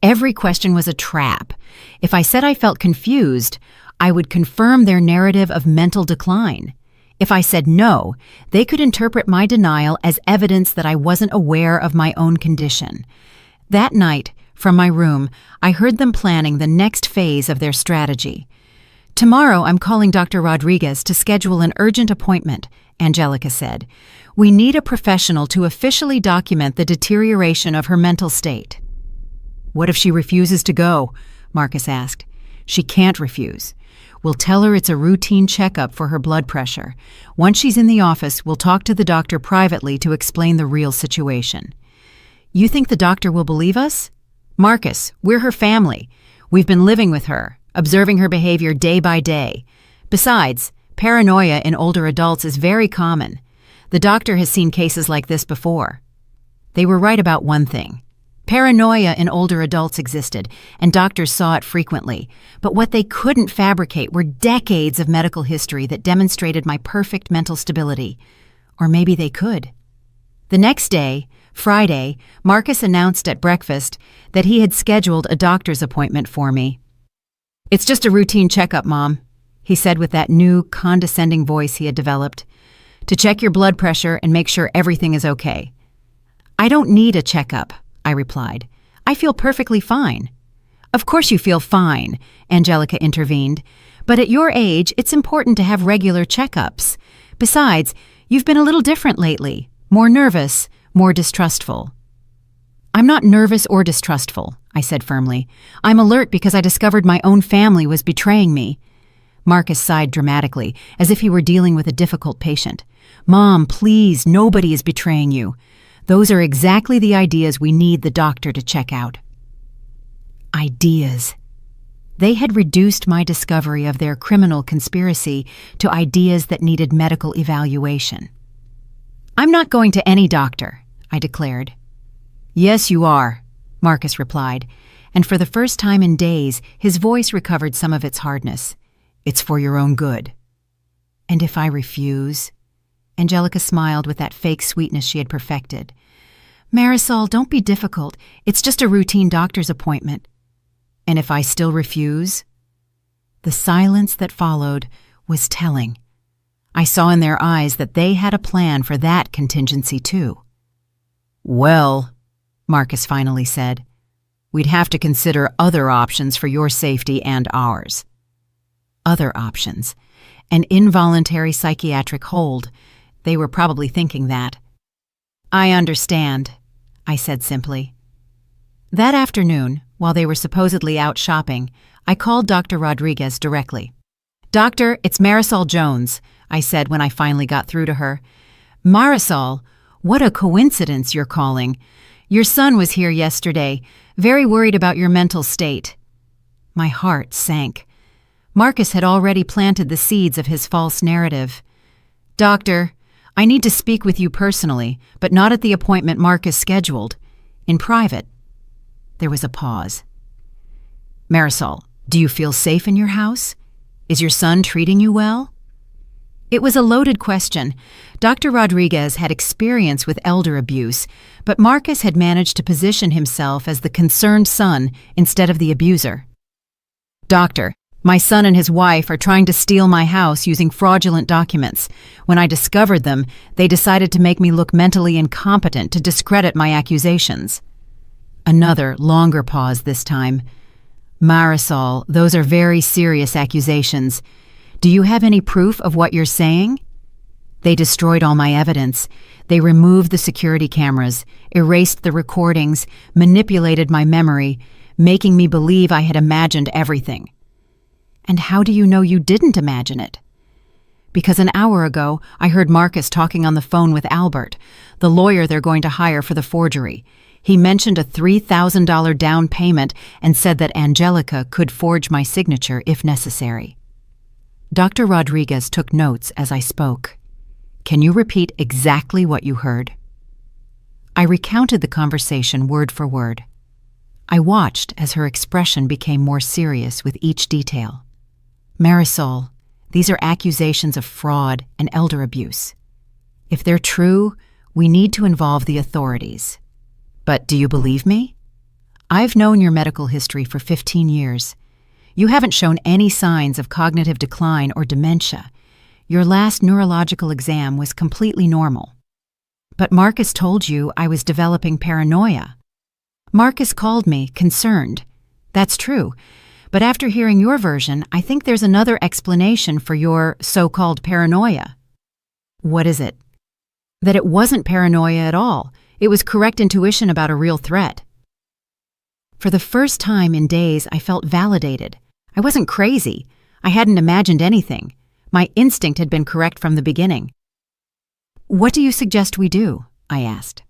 Every question was a trap. If I said I felt confused, I would confirm their narrative of mental decline. If I said no, they could interpret my denial as evidence that I wasn't aware of my own condition. That night, from my room, I heard them planning the next phase of their strategy. "Tomorrow I'm calling Dr. Rodriguez to schedule an urgent appointment," Angelica said. "We need a professional to officially document the deterioration of her mental state." "What if she refuses to go?" Marcus asked. "She can't refuse. We'll tell her it's a routine checkup for her blood pressure. Once she's in the office, we'll talk to the doctor privately to explain the real situation." "You think the doctor will believe us?" "Marcus, we're her family. We've been living with her, observing her behavior day by day. Besides, paranoia in older adults is very common. The doctor has seen cases like this before." They were right about one thing. Paranoia in older adults existed, and doctors saw it frequently. But what they couldn't fabricate were decades of medical history that demonstrated my perfect mental stability. Or maybe they could. The next day, Friday, Marcus announced at breakfast that he had scheduled a doctor's appointment for me. "It's just a routine checkup, Mom," he said with that new, condescending voice he had developed, "to check your blood pressure and make sure everything is okay." "I don't need a checkup," I replied. "I feel perfectly fine." "Of course you feel fine," Angelica intervened, "but at your age, it's important to have regular checkups. Besides, you've been a little different lately, more nervous, more distrustful." "I'm not nervous or distrustful," I said firmly. "I'm alert because I discovered my own family was betraying me." Marcus sighed dramatically, as if he were dealing with a difficult patient. "Mom, please, nobody is betraying you. Those are exactly the ideas we need the doctor to check out." Ideas. They had reduced my discovery of their criminal conspiracy to ideas that needed medical evaluation. "I'm not going to any doctor," I declared. "Yes, you are," Marcus replied, and for the first time in days, his voice recovered some of its hardness. "It's for your own good." "And if I refuse?" Angelica smiled with that fake sweetness she had perfected. "Marisol, don't be difficult. It's just a routine doctor's appointment." "And if I still refuse?" The silence that followed was telling. I saw in their eyes that they had a plan for that contingency too. "Well," Marcus finally said, "we'd have to consider other options for your safety and ours." Other options. An involuntary psychiatric hold. They were probably thinking that. "I understand," I said simply. That afternoon, while they were supposedly out shopping, I called Dr. Rodriguez directly. "Doctor, it's Marisol Jones," I said when I finally got through to her. "Marisol, what a coincidence you're calling. Your son was here yesterday, very worried about your mental state." My heart sank. Marcus had already planted the seeds of his false narrative. "Doctor, I need to speak with you personally, but not at the appointment Marcus scheduled. In private." There was a pause. "Marisol, do you feel safe in your house? Is your son treating you well?" It was a loaded question. Dr. Rodriguez had experience with elder abuse, but Marcus had managed to position himself as the concerned son instead of the abuser. "Doctor, my son and his wife are trying to steal my house using fraudulent documents. When I discovered them, they decided to make me look mentally incompetent to discredit my accusations." Another, longer pause this time. "Marisol, those are very serious accusations. Do you have any proof of what you're saying?" They destroyed all my evidence. They removed the security cameras, erased the recordings, manipulated my memory, making me believe I had imagined everything. "And how do you know you didn't imagine it?" "Because an hour ago, I heard Marcus talking on the phone with Albert, the lawyer they're going to hire for the forgery. He mentioned a $3,000 down payment and said that Angelica could forge my signature if necessary." Dr. Rodriguez took notes as I spoke. "Can you repeat exactly what you heard?" I recounted the conversation word for word. I watched as her expression became more serious with each detail. "Marisol, these are accusations of fraud and elder abuse. If they're true, we need to involve the authorities. But do you believe me? I've known your medical history for 15 years. You haven't shown any signs of cognitive decline or dementia. Your last neurological exam was completely normal. But Marcus told you I was developing paranoia. Marcus called me concerned. That's true. But after hearing your version, I think there's another explanation for your so-called paranoia." "What is it?" "That it wasn't paranoia at all. It was correct intuition about a real threat." For the first time in days, I felt validated. I wasn't crazy. I hadn't imagined anything. My instinct had been correct from the beginning. "What do you suggest we do?" I asked.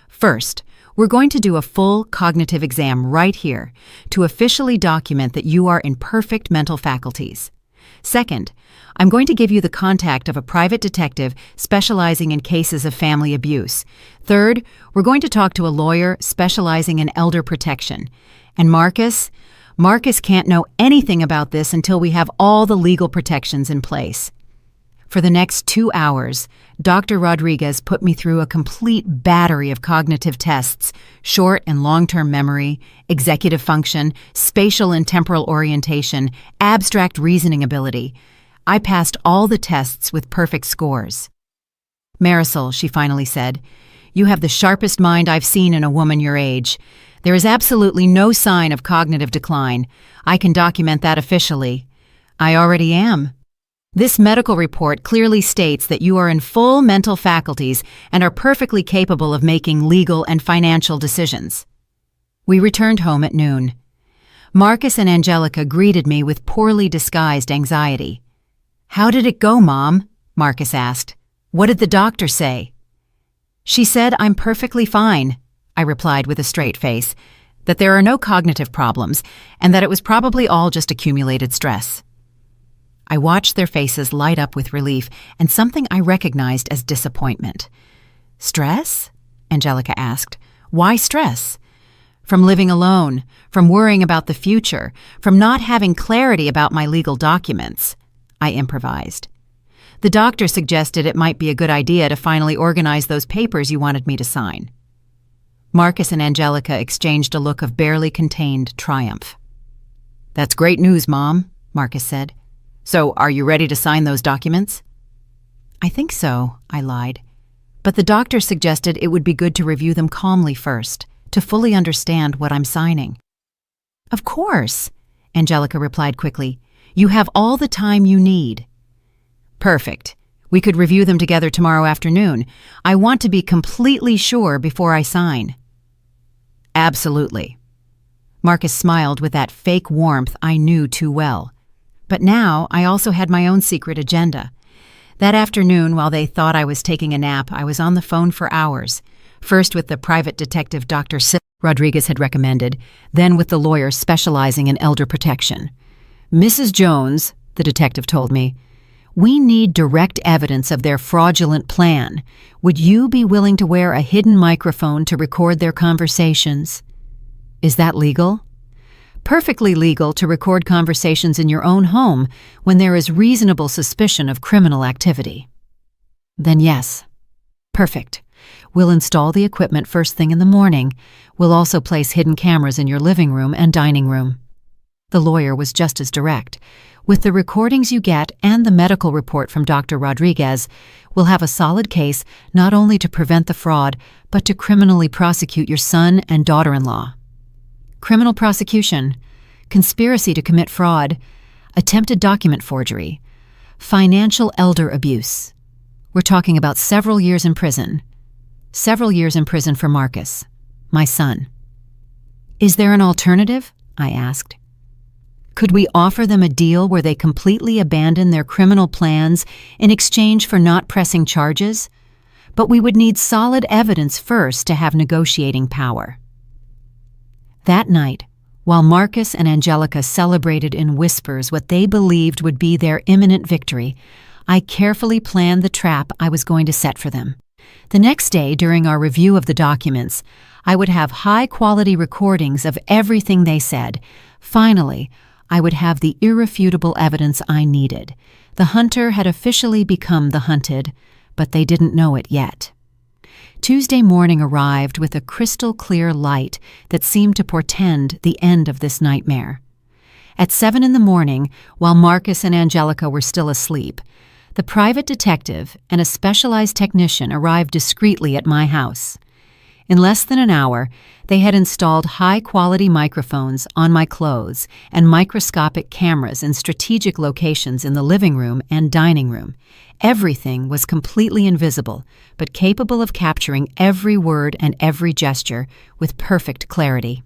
"First, we're going to do a full cognitive exam right here to officially document that you are in perfect mental faculties. Second, I'm going to give you the contact of a private detective specializing in cases of family abuse. Third, we're going to talk to a lawyer specializing in elder protection. And Marcus can't know anything about this until we have all the legal protections in place." For the next 2 hours, Dr. Rodriguez put me through a complete battery of cognitive tests: short and long-term memory, executive function, spatial and temporal orientation, abstract reasoning ability. I passed all the tests with perfect scores. "Marisol," she finally said, "you have the sharpest mind I've seen in a woman your age. There is absolutely no sign of cognitive decline. I can document that officially." "I already am. This medical report clearly states that you are in full mental faculties and are perfectly capable of making legal and financial decisions." We returned home at noon. Marcus and Angelica greeted me with poorly disguised anxiety. "How did it go, Mom?" Marcus asked. "What did the doctor say?" "She said I'm perfectly fine," I replied with a straight face. that there are no cognitive problems, and that it was probably all just accumulated stress. I watched their faces light up with relief and something I recognized as disappointment. Stress? Angelica asked. Why stress? From living alone, from worrying about the future, from not having clarity about my legal documents, I improvised. The doctor suggested it might be a good idea to finally organize those papers you wanted me to sign. Marcus and Angelica exchanged a look of barely contained triumph. That's great news, Mom, Marcus said. So, are you ready to sign those documents? I think so, I lied. But the doctor suggested it would be good to review them calmly first, to fully understand what I'm signing. Of course, Angelica replied quickly. You have all the time you need. Perfect. We could review them together tomorrow afternoon. I want to be completely sure before I sign. Absolutely. Marcus smiled with that fake warmth I knew too well. But now I also had my own secret agenda. That afternoon, while they thought I was taking a nap, I was on the phone for hours. First with the private detective Dr. Rodriguez had recommended, then with the lawyer specializing in elder protection. Mrs. Jones, the detective told me, we need direct evidence of their fraudulent plan. Would you be willing to wear a hidden microphone to record their conversations? Is that legal? Perfectly legal to record conversations in your own home when there is reasonable suspicion of criminal activity. Then yes. Perfect. We'll install the equipment first thing in the morning. We'll also place hidden cameras in your living room and dining room. The lawyer was just as direct. With the recordings you get and the medical report from Dr. Rodriguez, we'll have a solid case not only to prevent the fraud, but to criminally prosecute your son and daughter-in-law. Criminal prosecution, conspiracy to commit fraud, attempted document forgery, financial elder abuse. We're talking about several years in prison. Several years in prison for Marcus, my son. Is there an alternative? I asked. Could we offer them a deal where they completely abandon their criminal plans in exchange for not pressing charges? But we would need solid evidence first to have negotiating power. That night, while Marcus and Angelica celebrated in whispers what they believed would be their imminent victory, I carefully planned the trap I was going to set for them. The next day, during our review of the documents, I would have high-quality recordings of everything they said. Finally, I would have the irrefutable evidence I needed. The hunter had officially become the hunted, but they didn't know it yet. Tuesday morning arrived with a crystal-clear light that seemed to portend the end of this nightmare. At 7 a.m, while Marcus and Angelica were still asleep, the private detective and a specialized technician arrived discreetly at my house. In less than an hour, they had installed high-quality microphones on my clothes and microscopic cameras in strategic locations in the living room and dining room. Everything was completely invisible, but capable of capturing every word and every gesture with perfect clarity.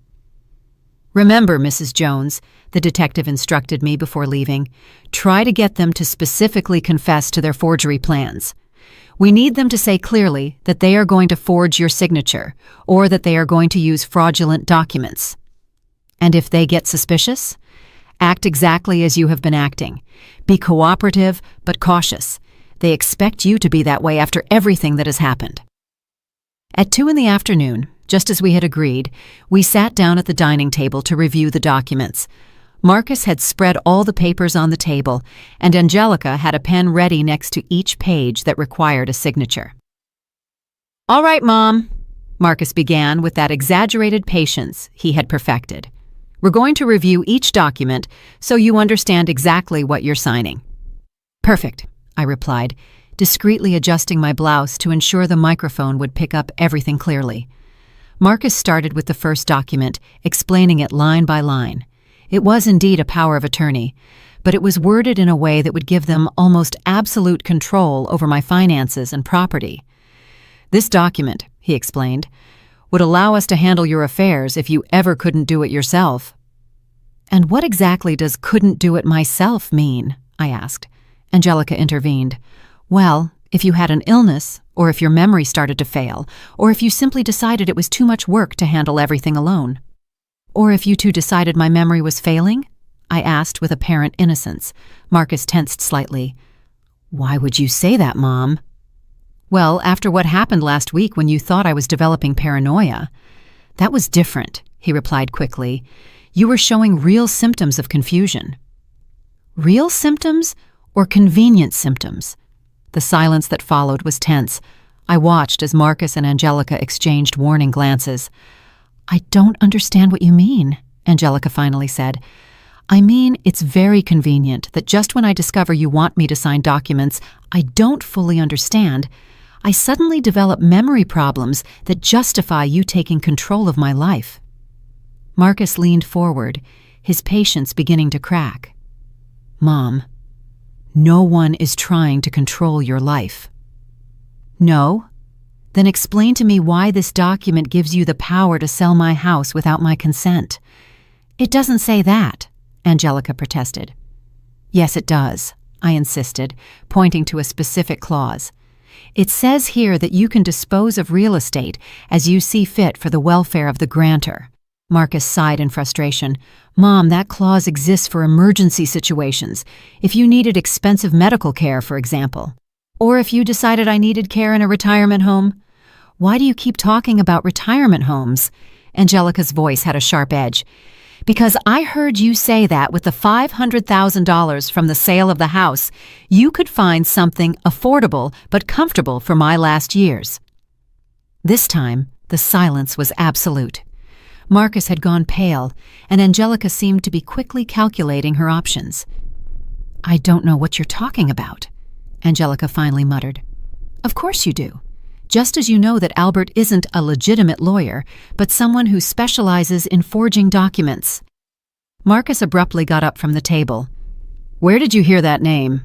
Remember, Mrs. Jones, the detective instructed me before leaving, try to get them to specifically confess to their forgery plans. We need them to say clearly that they are going to forge your signature or that they are going to use fraudulent documents. And if they get suspicious, act exactly as you have been acting. Be cooperative but cautious. They expect you to be that way after everything that has happened. At 2 p.m, just as we had agreed, we sat down at the dining table to review the documents. Marcus had spread all the papers on the table, and Angelica had a pen ready next to each page that required a signature. "All right, Mom," Marcus began with that exaggerated patience he had perfected. "We're going to review each document so you understand exactly what you're signing." "Perfect," I replied, discreetly adjusting my blouse to ensure the microphone would pick up everything clearly. Marcus started with the first document, explaining it line by line. It was indeed a power of attorney, but it was worded in a way that would give them almost absolute control over my finances and property. "This document," he explained, "would allow us to handle your affairs if you ever couldn't do it yourself." "And what exactly does couldn't do it myself mean?" I asked. Angelica intervened. "Well, if you had an illness, or if your memory started to fail, or if you simply decided it was too much work to handle everything alone." Or if you two decided my memory was failing? I asked with apparent innocence. Marcus tensed slightly. Why would you say that, Mom? Well, after what happened last week when you thought I was developing paranoia. That was different, he replied quickly. You were showing real symptoms of confusion. Real symptoms or convenient symptoms? The silence that followed was tense. I watched as Marcus and Angelica exchanged warning glances. I don't understand what you mean, Angelica finally said. I mean, it's very convenient that just when I discover you want me to sign documents I don't fully understand, I suddenly develop memory problems that justify you taking control of my life. Marcus leaned forward, his patience beginning to crack. Mom, no one is trying to control your life. No? Then explain to me why this document gives you the power to sell my house without my consent. It doesn't say that, Angelica protested. Yes, it does, I insisted, pointing to a specific clause. It says here that you can dispose of real estate as you see fit for the welfare of the grantor. Marcus sighed in frustration. Mom, that clause exists for emergency situations, if you needed expensive medical care, for example. Or if you decided I needed care in a retirement home. Why do you keep talking about retirement homes? Angelica's voice had a sharp edge. Because I heard you say that with the $500,000 from the sale of the house, you could find something affordable but comfortable for my last years. This time, the silence was absolute. Marcus had gone pale, and Angelica seemed to be quickly calculating her options. I don't know what you're talking about, Angelica finally muttered. Of course you do. Just as you know that Albert isn't a legitimate lawyer, but someone who specializes in forging documents. Marcus abruptly got up from the table. Where did you hear that name?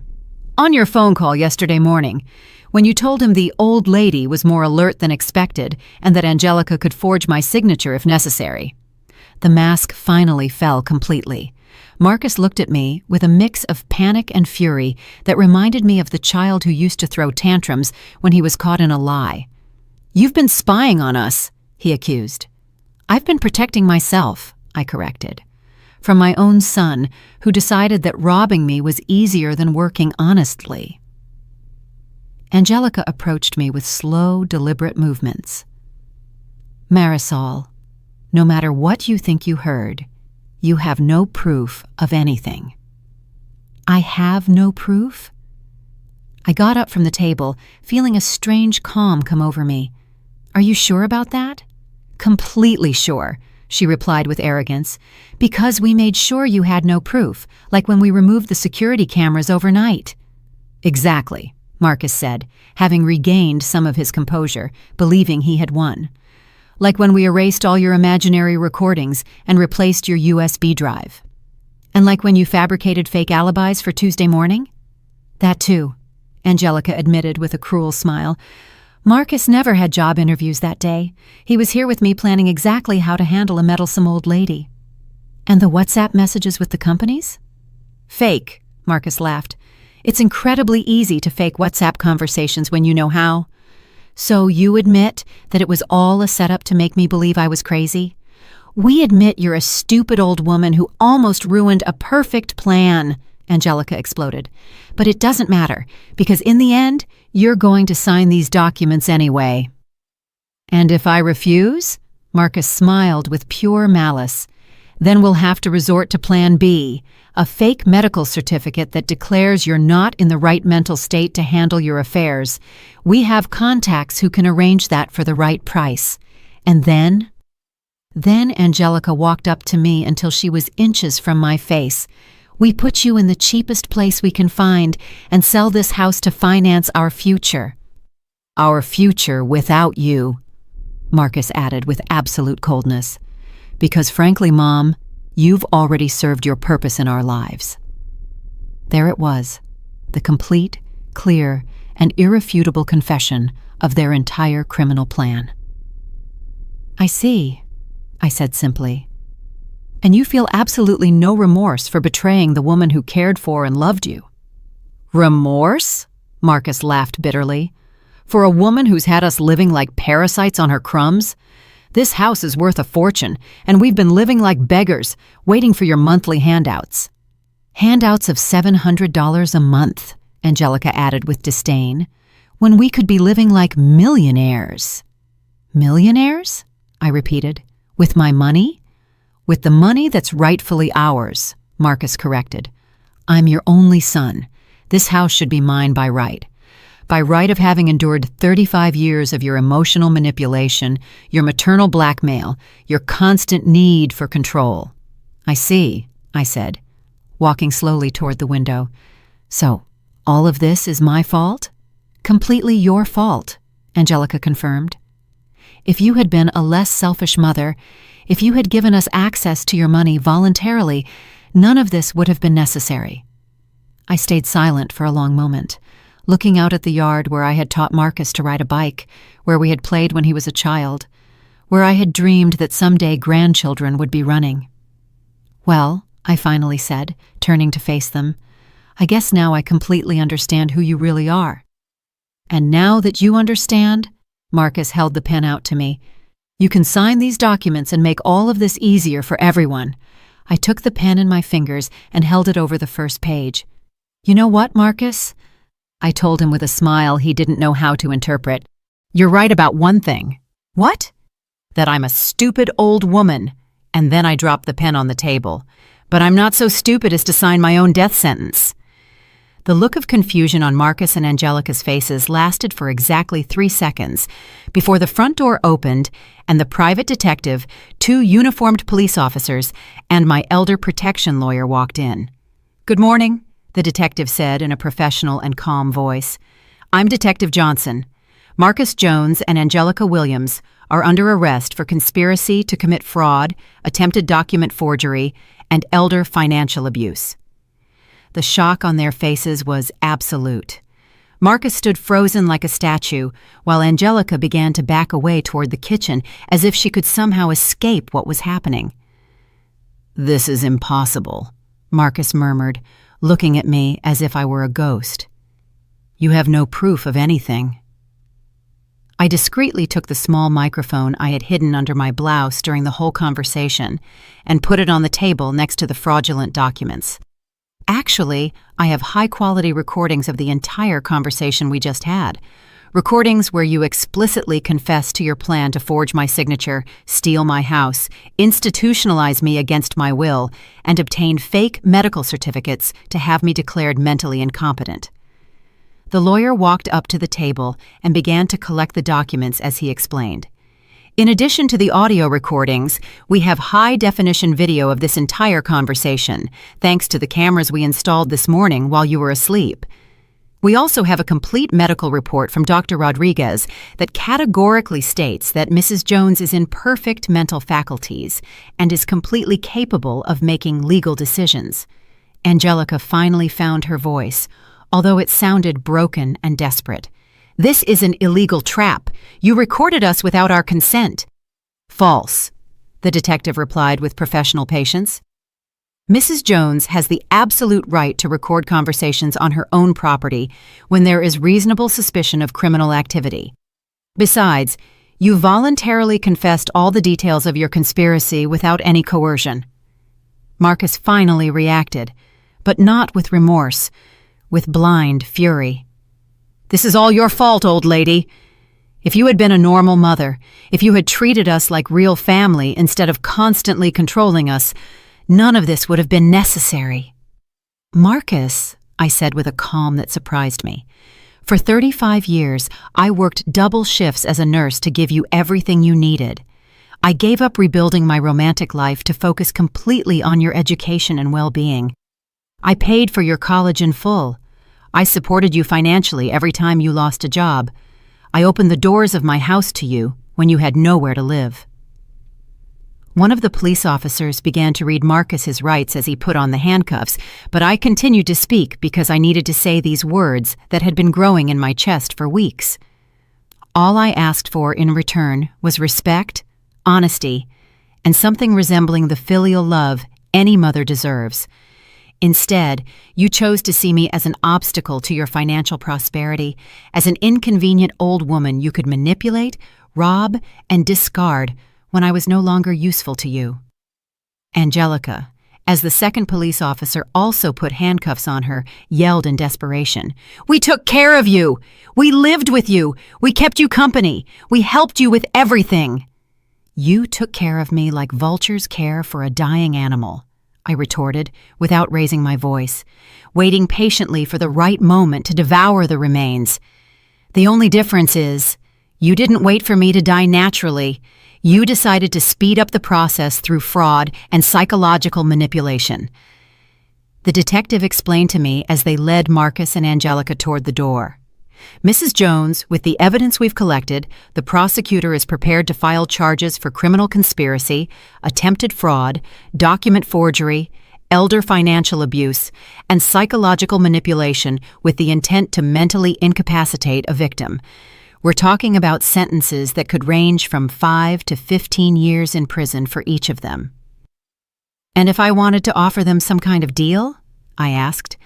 On your phone call yesterday morning, when you told him the old lady was more alert than expected and that Angelica could forge my signature if necessary. The mask finally fell completely. Marcus looked at me with a mix of panic and fury that reminded me of the child who used to throw tantrums when he was caught in a lie. You've been spying on us, he accused. I've been protecting myself, I corrected. From my own son, who decided that robbing me was easier than working honestly. Angelica approached me with slow, deliberate movements. Marisol, no matter what you think you heard, you have no proof of anything. I have no proof? I got up from the table, feeling a strange calm come over me. Are you sure about that? Completely sure, she replied with arrogance, because we made sure you had no proof, like when we removed the security cameras overnight. Exactly, Marcus said, having regained some of his composure, believing he had won. Like when we erased all your imaginary recordings and replaced your USB drive. And like when you fabricated fake alibis for Tuesday morning? That too, Angelica admitted with a cruel smile. Marcus never had job interviews that day. He was here with me planning exactly how to handle a meddlesome old lady. And the WhatsApp messages with the companies? Fake, Marcus laughed. It's incredibly easy to fake WhatsApp conversations when you know how. So you admit that it was all a setup to make me believe I was crazy? We admit you're a stupid old woman who almost ruined a perfect plan, Angelica exploded. But it doesn't matter, because in the end, you're going to sign these documents anyway. And if I refuse? Marcus smiled with pure malice. Then we'll have to resort to Plan B, a fake medical certificate that declares you're not in the right mental state to handle your affairs. We have contacts who can arrange that for the right price. And then? Then Angelica walked up to me until she was inches from my face. We put you in the cheapest place we can find and sell this house to finance our future. Our future without you, Marcus added with absolute coldness. Because frankly, Mom, you've already served your purpose in our lives. There it was, the complete, clear, and irrefutable confession of their entire criminal plan. I see, I said simply. And you feel absolutely no remorse for betraying the woman who cared for and loved you. Remorse? Marcus laughed bitterly. For a woman who's had us living like parasites on her crumbs? This house is worth a fortune, and we've been living like beggars, waiting for your monthly handouts." "Handouts of $700 a month," Angelica added with disdain, "when we could be living like millionaires." "Millionaires?" I repeated. "With my money?" "With the money that's rightfully ours," Marcus corrected. "I'm your only son. This house should be mine by right. By right of having endured 35 years of your emotional manipulation, your maternal blackmail, your constant need for control." "I see," I said, walking slowly toward the window. "So, all of this is my fault?" "Completely your fault," Angelica confirmed. "If you had been a less selfish mother, if you had given us access to your money voluntarily, none of this would have been necessary." I stayed silent for a long moment, looking out at the yard where I had taught Marcus to ride a bike, where we had played when he was a child, where I had dreamed that someday grandchildren would be running. "Well," I finally said, turning to face them, "I guess now I completely understand who you really are." "And now that you understand," Marcus held the pen out to me, "you can sign these documents and make all of this easier for everyone." I took the pen in my fingers and held it over the first page. "You know what, Marcus?" I told him with a smile he didn't know how to interpret. "You're right about one thing." "What?" "That I'm a stupid old woman." And then I dropped the pen on the table. "But I'm not so stupid as to sign my own death sentence." The look of confusion on Marcus and Angelica's faces lasted for exactly 3 seconds before the front door opened and the private detective, 2 uniformed police officers, and my elder protection lawyer walked in. "Good morning," the detective said in a professional and calm voice. "I'm Detective Johnson. Marcus Jones and Angelica Williams are under arrest for conspiracy to commit fraud, attempted document forgery, and elder financial abuse." The shock on their faces was absolute. Marcus stood frozen like a statue, while Angelica began to back away toward the kitchen as if she could somehow escape what was happening. "This is impossible," Marcus murmured, looking at me as if I were a ghost. "You have no proof of anything." I discreetly took the small microphone I had hidden under my blouse during the whole conversation and put it on the table next to the fraudulent documents. "Actually, I have high-quality recordings of the entire conversation we just had. Recordings where you explicitly confess to your plan to forge my signature, steal my house, institutionalize me against my will, and obtain fake medical certificates to have me declared mentally incompetent." The lawyer walked up to the table and began to collect the documents as he explained. "In addition to the audio recordings, we have high-definition video of this entire conversation, thanks to the cameras we installed this morning while you were asleep. We also have a complete medical report from Dr. Rodriguez that categorically states that Mrs. Jones is in perfect mental faculties and is completely capable of making legal decisions." Angelica finally found her voice, although it sounded broken and desperate. "This is an illegal trap. You recorded us without our consent." "False," the detective replied with professional patience. "Mrs. Jones has the absolute right to record conversations on her own property when there is reasonable suspicion of criminal activity. Besides, you voluntarily confessed all the details of your conspiracy without any coercion." Marcus finally reacted, but not with remorse, with blind fury. "This is all your fault, old lady. If you had been a normal mother, if you had treated us like real family instead of constantly controlling us, none of this would have been necessary." "Marcus," I said with a calm that surprised me, "for 35 years, I worked double shifts as a nurse to give you everything you needed. I gave up rebuilding my romantic life to focus completely on your education and well-being. I paid for your college in full. I supported you financially every time you lost a job. I opened the doors of my house to you when you had nowhere to live." One of the police officers began to read Marcus his rights as he put on the handcuffs, but I continued to speak because I needed to say these words that had been growing in my chest for weeks. All I asked for in return was respect, honesty, and something resembling the filial love any mother deserves. Instead, you chose to see me as an obstacle to your financial prosperity, as an inconvenient old woman you could manipulate, rob, and discard when I was no longer useful to you." Angelica, as the second police officer also put handcuffs on her, yelled in desperation, "We took care of you! We lived with you! We kept you company! We helped you with everything!" "You took care of me like vultures care for a dying animal," I retorted, without raising my voice, waiting patiently for the right moment to devour the remains. "The only difference is, you didn't wait for me to die naturally. You decided to speed up the process through fraud and psychological manipulation." The detective explained to me as they led Marcus and Angelica toward the door. "Mrs. Jones, with the evidence we've collected, the prosecutor is prepared to file charges for criminal conspiracy, attempted fraud, document forgery, elder financial abuse, and psychological manipulation with the intent to mentally incapacitate a victim. We're talking about sentences that could range from 5 to 15 years in prison for each of them." "And if I wanted to offer them some kind of deal?" I asked,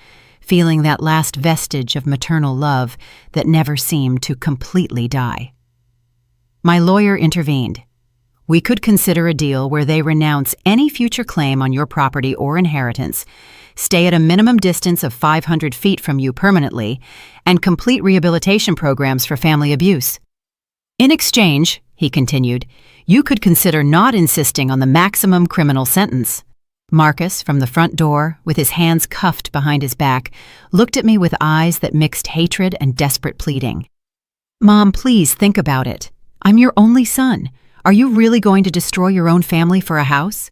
feeling that last vestige of maternal love that never seemed to completely die. My lawyer intervened. "We could consider a deal where they renounce any future claim on your property or inheritance, stay at a minimum distance of 500 feet from you permanently, and complete rehabilitation programs for family abuse. In exchange," he continued, "you could consider not insisting on the maximum criminal sentence." Marcus, from the front door, with his hands cuffed behind his back, looked at me with eyes that mixed hatred and desperate pleading. "Mom, please think about it. I'm your only son. Are you really going to destroy your own family for a house?"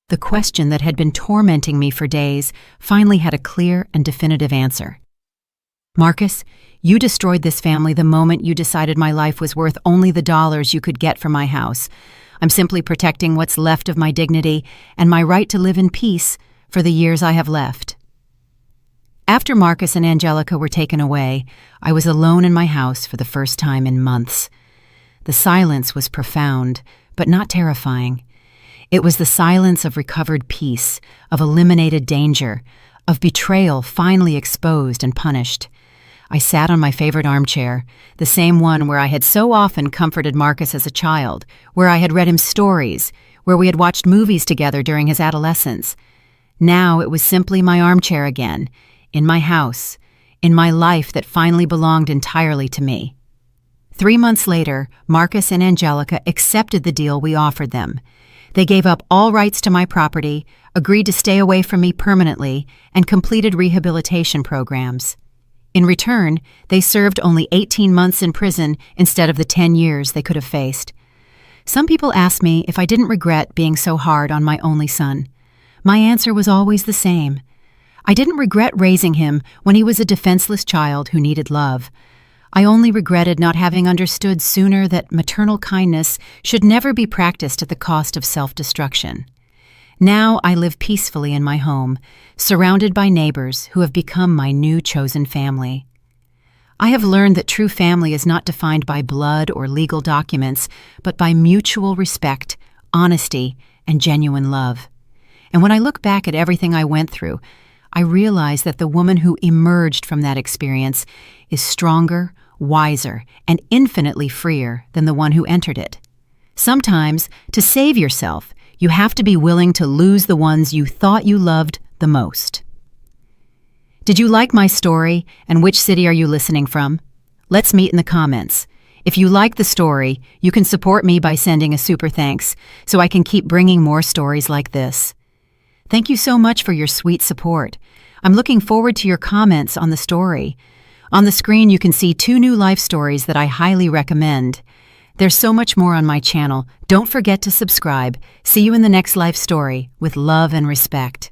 The question that had been tormenting me for days finally had a clear and definitive answer. "Marcus, you destroyed this family the moment you decided my life was worth only the dollars you could get for my house. I'm simply protecting what's left of my dignity and my right to live in peace for the years I have left." After Marcus and Angelica were taken away, I was alone in my house for the first time in months. The silence was profound, but not terrifying. It was the silence of recovered peace, of eliminated danger, of betrayal finally exposed and punished. I sat on my favorite armchair, the same one where I had so often comforted Marcus as a child, where I had read him stories, where we had watched movies together during his adolescence. Now it was simply my armchair again, in my house, in my life that finally belonged entirely to me. 3 months later, Marcus and Angelica accepted the deal we offered them. They gave up all rights to my property, agreed to stay away from me permanently, and completed rehabilitation programs. In return, they served only 18 months in prison instead of the 10 years they could have faced. Some people ask me if I didn't regret being so hard on my only son. My answer was always the same. I didn't regret raising him when he was a defenseless child who needed love. I only regretted not having understood sooner that maternal kindness should never be practiced at the cost of self-destruction. Now I live peacefully in my home, surrounded by neighbors who have become my new chosen family. I have learned that true family is not defined by blood or legal documents, but by mutual respect, honesty, and genuine love. And when I look back at everything I went through, I realize that the woman who emerged from that experience is stronger, wiser, and infinitely freer than the one who entered it. Sometimes, to save yourself, you have to be willing to lose the ones you thought you loved the most. Did you like my story, and which city are you listening from? Let's meet in the comments. If you like the story, you can support me by sending a super thanks so I can keep bringing more stories like this. Thank you so much for your sweet support. I'm looking forward to your comments on the story. On the screen, you can see 2 new life stories that I highly recommend. There's so much more on my channel. Don't forget to subscribe. See you in the next life story with love and respect.